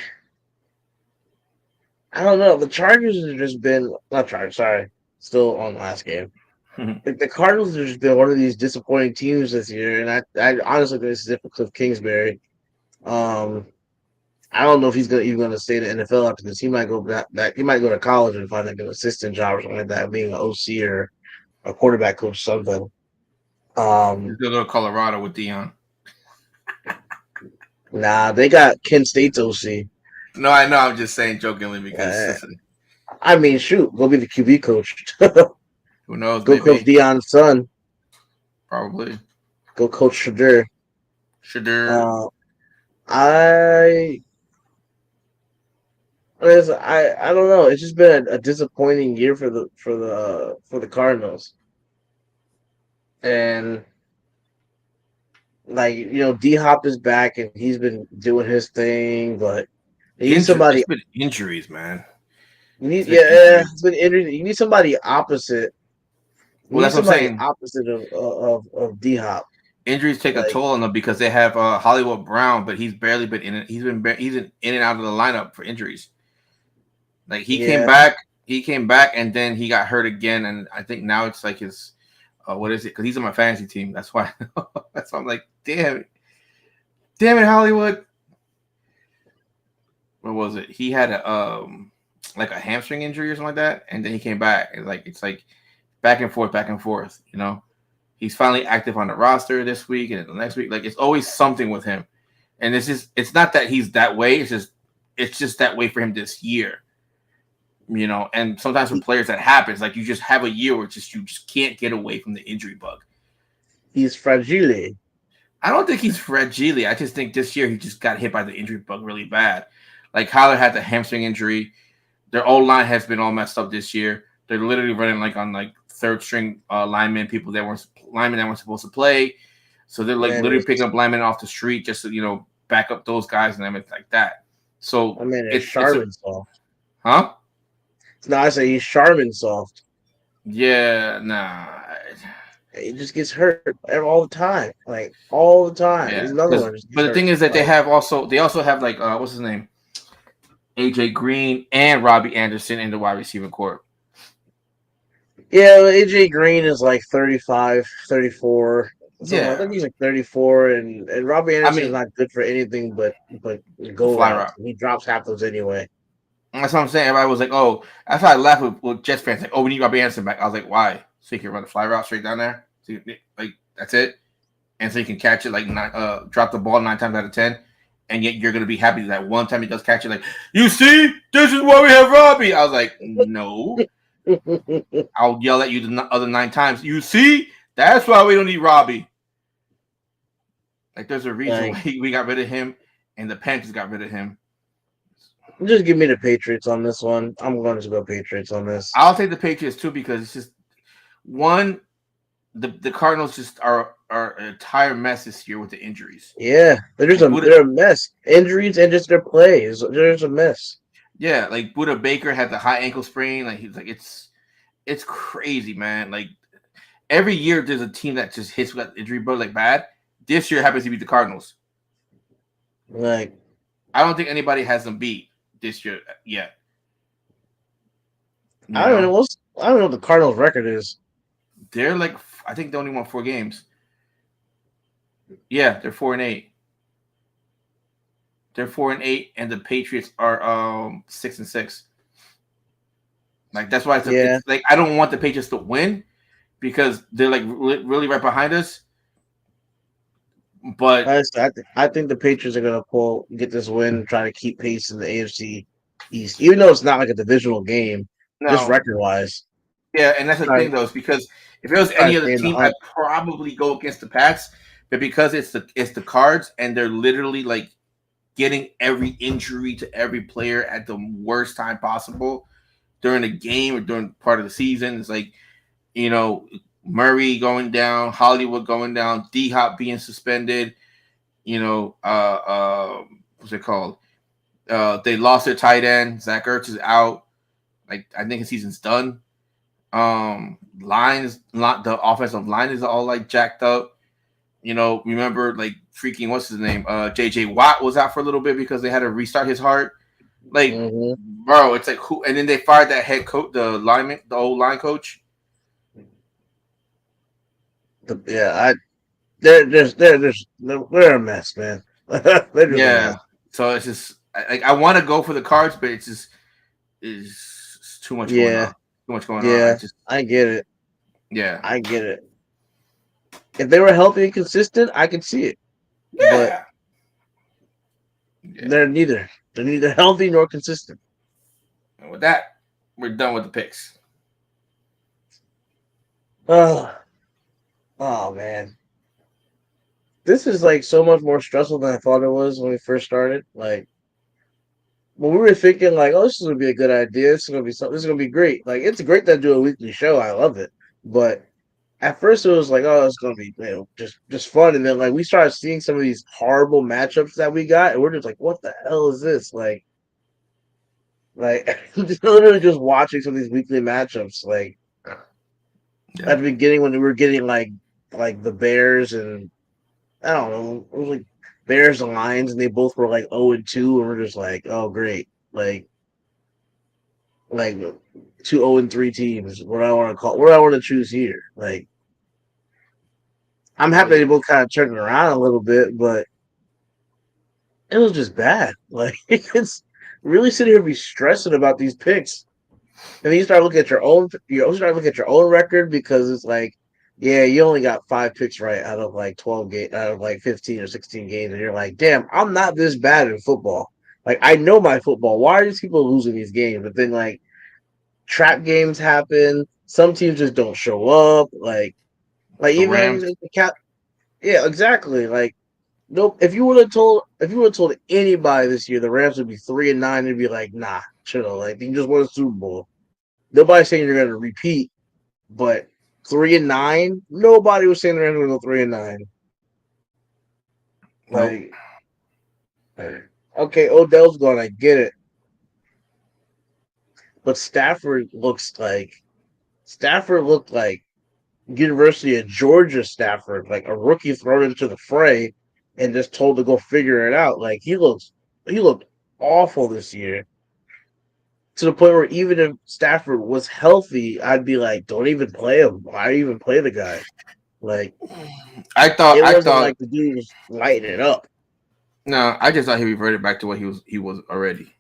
I don't know. The Chargers have just been not Chargers. Sorry, still on last game. Like the Cardinals have just been one of these disappointing teams this year, and I honestly think this is it for Cliff Kingsbury. Um, I don't know if he's even gonna stay in the NFL after this. He might go back. He might go to college and find like an assistant job or something like that, being an OC or a quarterback coach, something. He's Um, gonna go to Colorado with Dion. nah, they got Kent State's OC. No, I know. I'm just saying jokingly because Uh, listen, I mean, shoot, go be the QB coach. who knows? Go coach Maybe, Dion's son. probably. Go coach Shadur. Shadur. Uh, I, I don't know. It's just been a disappointing year for the Cardinals, and like D Hop is back and he's been doing his thing, but you need It's somebody. been injuries, man. You It's need been yeah, injuries. it's been interesting. You need somebody opposite. You Well, need that's what I'm somebody saying. opposite of D Hop. Injuries take a Like toll on them because they have Hollywood Brown, but he's barely been in it. He's in and out of the lineup for injuries. Like yeah, he came back, and then he got hurt again, and I think now it's like his what is it? Because he's on my fantasy team. That's why. That's why I'm like, damn it, Hollywood. What was it? He had a like a hamstring injury or something like that, and then he came back. And like it's like back and forth, back and forth. He's finally active on the roster this week and the next week. Like it's always something with him, and it's not that he's that way. It's just that way for him this year. And sometimes for he, players that happens. Like you just have a year where you just can't get away from the injury bug. he's fragile. I don't think he's fragile. I just think this year he just got hit by the injury bug really bad. Like Kyler had the hamstring injury. Their old line has been all messed up this year. They're literally running like on like third string linemen that weren't supposed to play. So they're like Man literally is picking up linemen off the street just to back up those guys and everything like that. So my man is it's a Charmin soft. huh? No, I say he's Charmin soft. Yeah, nah. He just gets hurt all the time, like all the time. He's Yeah, another because one just gets but the hurt. thing is that Like they also have like what's his name, AJ Green and Robbie Anderson in the wide receiver court. yeah, AJ Green is like 35, 34. Something I Yeah, think he's like 34, and Robbie I Anderson is mean not good for anything but the go fly routes. route. He drops half those anyway. That's what I'm saying. Everybody was like, "Oh," that's why I laughed with Jets fans. Like, "Oh, we need Robbie Anderson back." I was like, "Why? So you can run the fly route straight down there? Like that's it, and so you can catch it like drop the ball 9 times out of 10, and yet you're gonna be happy that one time he does catch it. Like, you see, this is why we have Robbie. I was like, no, I'll yell at you the other 9 times. You see, that's why we don't need Robbie. Like, there's a reason Like, why we got rid of him, and the Panthers got rid of him. just give me the Patriots on this one. I'm going to go Patriots on this. I'll take the Patriots too because it's just one. The Cardinals just are an entire mess this year with the injuries. Yeah, Like Buda, they're a mess. Injuries and just their play is there's a mess. yeah, like Buda Baker had the high ankle sprain. Like he's like it's crazy, man. Like every year there's a team that just hits with that injury bug like bad. This year happens to be the Cardinals. Like I don't think anybody has them beat this year yet. You I don't know know, I don't know what the Cardinals record is. they're like I think they only won 4 games. Yeah, they're 4-8. They're 4-8, and the Patriots are 6-6. Like that's why Yeah, it's like I don't want the Patriots to win because they're like really right behind us. But I think the Patriots are gonna get this win, try to keep pace in the AFC East, even though it's not like a divisional game, just no, record wise. yeah, and that's the Try thing though, is because if it was try to any other stay in the team, I'd hunt. probably go against the Pats. But because it's the Cards, and they're literally like getting every injury to every player at the worst time possible during the game or during part of the season. It's like, you know, Murray going down, Hollywood going down, D Hop being suspended. You know, what's it called? They lost their tight end. Zach Ertz is out. Like I think his season's done. The offensive line is all like jacked up. You know, remember like freaking what's his name? JJ Watt was out for a little bit because they had to restart his heart. Like, Hmm. bro, it's like who? And then they fired that head coach, the old line coach. Yeah, they're a mess, man. They're just a mess. Yeah. So it's just like I want to go for the Cards, but it's too much going Yeah, on. Too much going on. I yeah, just I get it. yeah. I get it. If they were healthy and consistent, I could see it. But Yeah. Yeah. they're neither. They're neither healthy nor consistent. And with that, we're done with the picks. Oh, oh man. This is like so much more stressful than I thought it was when we first started. Like when we were thinking, like, oh, this is gonna be a good idea. This is gonna be something. This is gonna be great. Like it's great to do a weekly show. I love it. But at first it was like, oh, it's gonna be just fun. And then like we started seeing some of these horrible matchups that we got, and we're just like, what the hell is this? Like just literally just watching some of these weekly matchups. Like at Yeah. the beginning when we were getting like the Bears and I don't know, it was like Bears and Lions, and they both were like 0-2, and we're just like, oh great, like two 0-3 teams. What I want to choose here. Like I'm Oh happy they yeah. both kind of turned it around a little bit, but it was just bad. Like it's really sitting here and be stressing about these picks. And then you start looking at your own. You start looking at your own record because it's like, yeah, you only got 5 picks right out of like 12 out of like 15 or 16 games, and you're like, damn, I'm not this bad in football. Like I know my football. Why are these people losing these games? But then like trap games happen. Some teams just don't show up. Like The even Rams. the cat. Yeah, exactly. Like nope. If you would have told anybody this year the Rams would be 3-9, they'd be like, nah, chill. Like you just won a Super Bowl. Nobody's saying you're going to repeat, but 3-9, nobody was saying they're going to go 3-9. Nope. Like, okay, Odell's gone. I get it, but Stafford looked like University of Georgia Stafford, like a rookie thrown into the fray and just told to go figure it out. Like he looked awful this year to the point where even if Stafford was healthy, I'd be like, don't even play him. Why even play the guy? Like I thought it I wasn't thought like the dude was lighting it up. no, I just thought he reverted back to what he was already.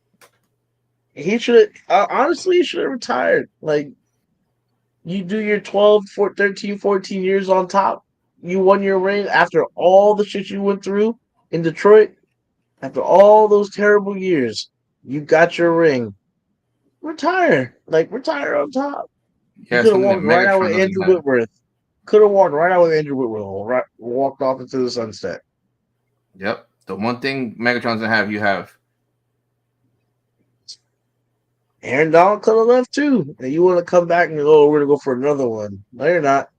He should honestly he should have retired. Like you do your 12, 13, 14 years on top. You won your ring after all the shit you went through in Detroit. After all those terrible years, you got your ring. Retire. Like retire on top. You Yeah, could have something that walked right out Megatron with doesn't Andrew have. Whitworth. Could have walked right out with Andrew Whitworth. Right, walked off into the sunset. Yep. The one thing Megatron doesn't have, you have. Aaron Donald could have left too. And you want to come back and go, oh, we're gonna go for another one. No, you're not.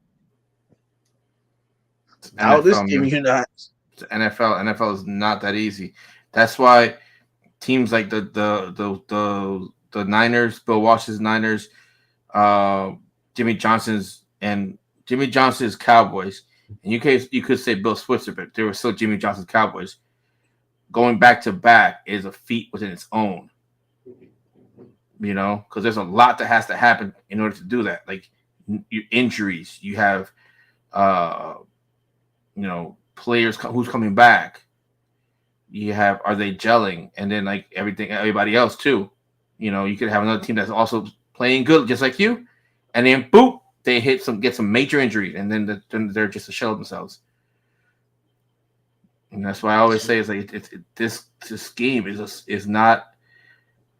It's Now this NFL, game, man. you're not. It's NFL. NFL is not that easy. That's why teams like the Niners, Bill Walsh's Niners, uh, Jimmy Johnson's and Jimmy Johnson's Cowboys, and you could say Bill Switzer, but they were still Jimmy Johnson's Cowboys. Going back to back is a feat within its own, because there's a lot that has to happen in order to do that. Like injuries, you have, uh, players who's coming back. You have are they gelling, and then like everybody else too. You could have another team that's also playing good, just like you, and then boop, they get some major injuries, and then they're just a shell of themselves. And that's why I always say is like this game is not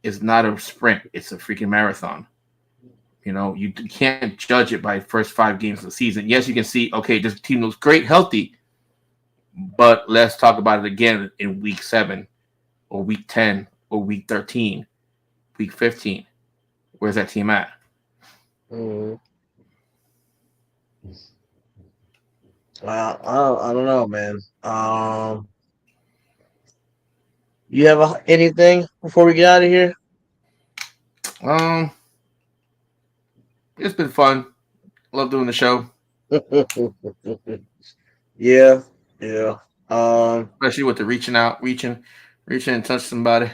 a sprint; it's a freaking marathon. You can't judge it by first 5 games of the season. Yes, you can see, okay, this team looks great, healthy, but let's talk about it again in week 7 or week 10 or week 13, week 15. Where's that team at? Mm. I don't know, man. You have anything before we get out of here? Um, it's been fun. Love doing the show, Yeah, yeah. Um, especially with the reaching and touch somebody.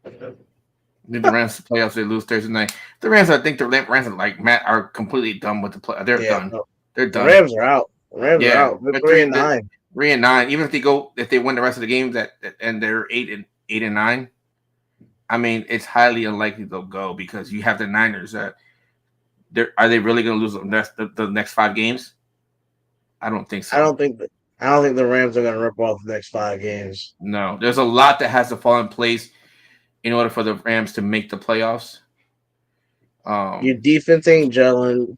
Then the Rams playoffs, they lose Thursday night. The Rams, I think the Rams are like Matt are completely done with the play. They're yeah. done. No, They're the done. Rams are out. The Rams are Yeah, out. They're they're 3-9. 3-9. Even if they win the rest of the games and they're 8-9. I mean, it's highly unlikely they'll go because you have the Niners. Are they really going to lose the next 5 games? I don't think I so. don't think that. I don't think the Rams are going to rip off the next 5 games. No, there's a lot that has to fall in place in order for the Rams to make the playoffs. Your Um, defense ain't gelling.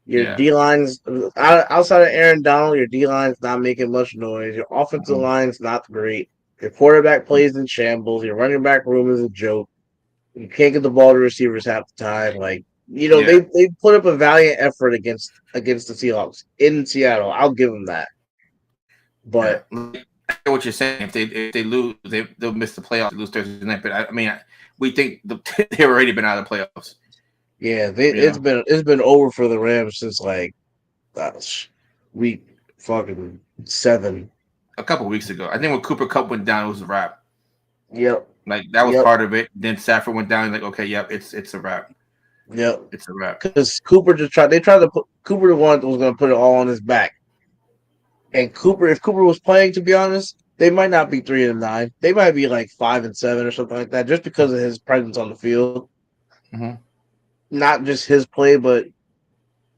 Your yeah. D line's outside of Aaron Donald. Your D line's not making much noise. Your offensive Mhm. line's not great. Your quarterback plays in shambles. Your running back room is a joke. You can't get the ball to receivers half the time. Like Yeah. they put up a valiant effort against the Seahawks in Seattle. I'll give them that. Yeah. But Like, I get what you're saying. If they lose, they'll miss the playoffs. They lose Thursday night. But I mean, we think they've already been out of the playoffs. yeah, You know, it's been over for the Rams since like week fucking 7. a couple weeks ago, I think when Cooper Cup went down, it was a wrap. Yep, Like that was yep, part of it. Then Stafford went down. Like, okay, yep, it's a wrap. yep. It's a wrap. Because Cooper just tried. They tried to put Cooper the one that was going to put it all on his back. And Cooper, if Cooper was playing, to be honest, they might not be 3-9. They might be like 5-7 or something like that, just because of his presence on the field. Mm-hmm. Not just his play, but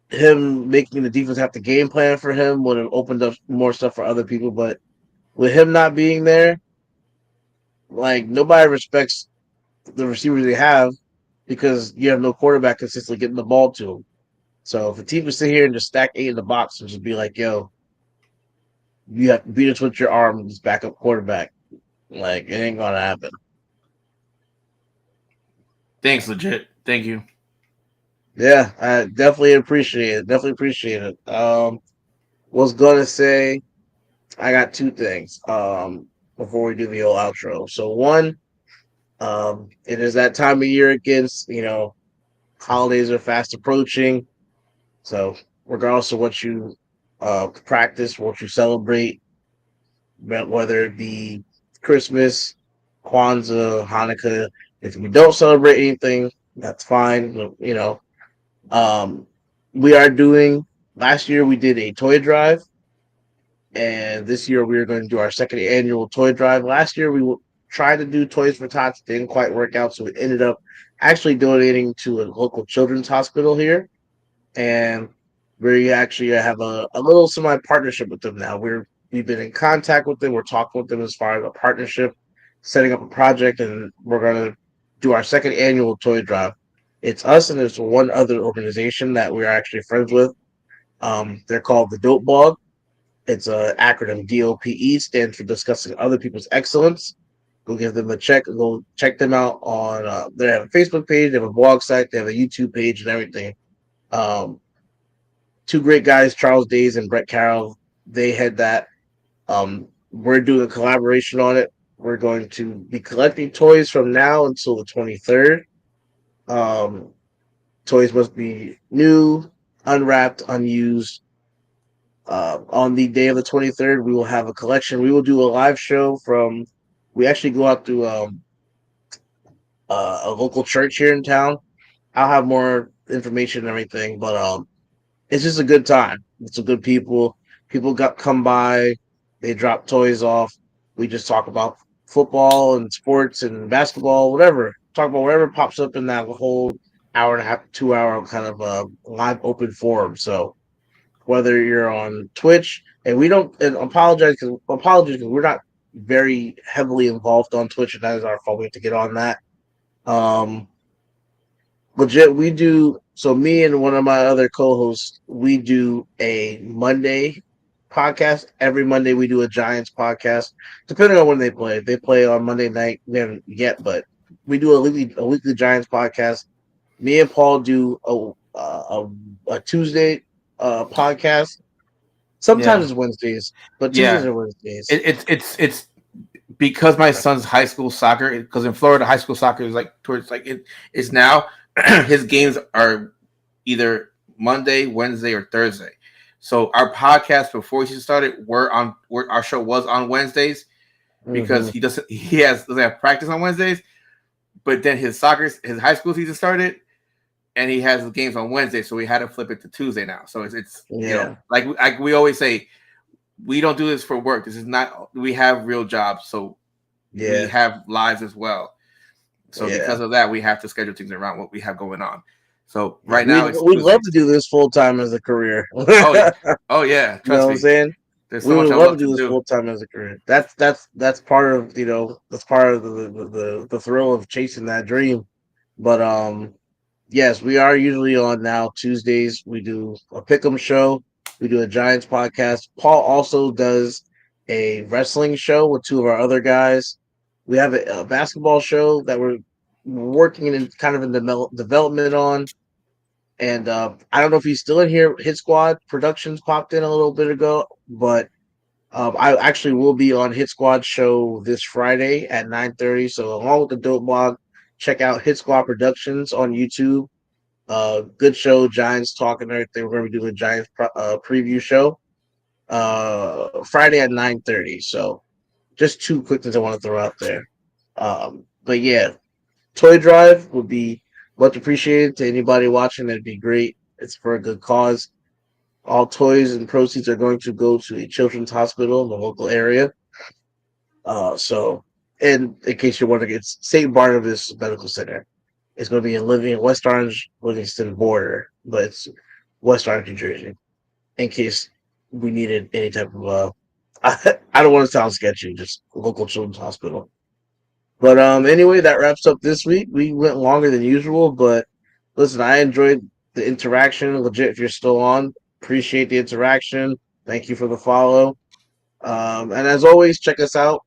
him making the defense have to game plan for him would have opened up more stuff for other people. But with him not being there, like nobody respects the receivers they have because you have no quarterback consistently getting the ball to him. So if a team can sit here and just stack 8 in the box and just be like, "Yo, you have to beat us with your arm and just backup quarterback," like it ain't gonna happen. Thanks, legit. Thank you. Yeah, I definitely appreciate it. Definitely appreciate it. Was gonna say I got 2 things. Before we do the old outro. So one, it is that time of year against holidays are fast approaching. So regardless of what you practice, what you celebrate, whether it be Christmas, Kwanzaa, Hanukkah, if you don't celebrate anything, that's fine. Um, we are doing. Last year we did a toy drive, and this year we are going to do our second annual toy drive. Last year we tried to do Toys for Tots, didn't quite work out, so we ended up actually donating to a local children's hospital here, and we actually have a little semi partnership with them now. We've been in contact with them. We're talking with them as far as a partnership, setting up a project, and we're going to do our second annual toy drive. It's us and there's one other organization that we're actually friends with. They're called the Dope Blog. It's an acronym DOPE, stands for Discussing Other People's Excellence. Go give them a check. Go check them out on. They have a Facebook page, they have a blog site, they have a YouTube page, and everything. Um, 2 great guys, Charles Days and Brett Carroll. They had that. We're doing a collaboration on it. We're going to be collecting toys from now until the 23rd. Um, Toys must be new, unwrapped, unused. On the day of the 23rd, we will have a collection. We will do a live show from. We actually go out to a local church here in town. I'll have more information and everything, but it's just a good time. It's a good people. People got come by. They drop toys off. We just talk about football and sports and basketball, whatever. Talk about whatever pops up in that whole hour and a half, 2 hour kind of live open forum. So whether you're on Twitch, and we don't and apologies because we're not very heavily involved on Twitch, and that is our fault. We have to get on that. Um, Legit, we do. So me and one of my other co-hosts, we do a Monday podcast. Every Monday we do a Giants podcast, depending on when they play. If they play on Monday night, we haven't yet, but we do a weekly Giants podcast. Me and Paul do a Tuesday podcast. Sometimes Yeah, it's Wednesdays, but Tuesdays yeah. or Wednesdays. It's because my son's high school soccer. Because in Florida, high school soccer is like towards like it is now. His games are either Monday, Wednesday, or Thursday. So our podcast before he started, our show was on Wednesdays because Mm-hmm. doesn't have practice on Wednesdays. But then his high school season started, and he has the games on Wednesday, so we had to flip it to Tuesday now. So it's Yeah, like we always say, we don't do this for work. This is not, we have real jobs, so we yeah, have lives as well. So yeah. because of that, we have to schedule things around what we have going on. So Yeah, right now we'd it's we'd love to Tuesdays. do this full time as a career. Oh yeah, oh yeah. You know Trust what I'm me, saying? there's so We much would I love to love do to this do. full time as a career. That's part of that's part of the thrill of chasing that dream. But yes, we are usually on now Tuesdays. We do a pick'em show. We do a Giants podcast. Paul also does a wrestling show with two of our other guys. We have a basketball show that we're working in kind of in development on. And I don't know if he's still in here. Hit Squad Productions popped in a little bit ago, but I actually will be on Hit Squad show this Friday at 9:30. So along with the Dope Blog, check out Hit Squad Productions on YouTube. Good show, Giants talking and everything. We're going to be doing a Giants preview show Friday at 9:30. So just two quick things I want to throw out there. But yeah, Toy Drive would be much appreciated to anybody watching. That'd be great. It's for a good cause. All toys and proceeds are going to go to a children's hospital in the local area. So, and in case you're wondering, it's St. Barnabas Medical Center. It's going to be in West Orange, Livingston border, but it's West Orange, New Jersey. In case we needed any type of, I don't want to sound sketchy, just local children's hospital. But anyway, that wraps up this week. We went longer than usual, but listen, I enjoyed the interaction. Legit, if you're still on, appreciate the interaction. Thank you for the follow. And as always, check us out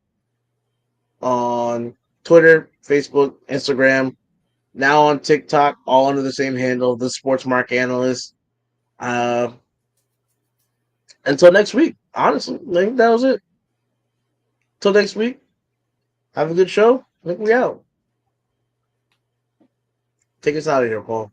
on Twitter, Facebook, Instagram, now on TikTok, all under the same handle, the Sports Mark Analyst. Uh, until next week, honestly, I think that was it. Until next week, have a good show. I think we out. Take us out of here, Paul.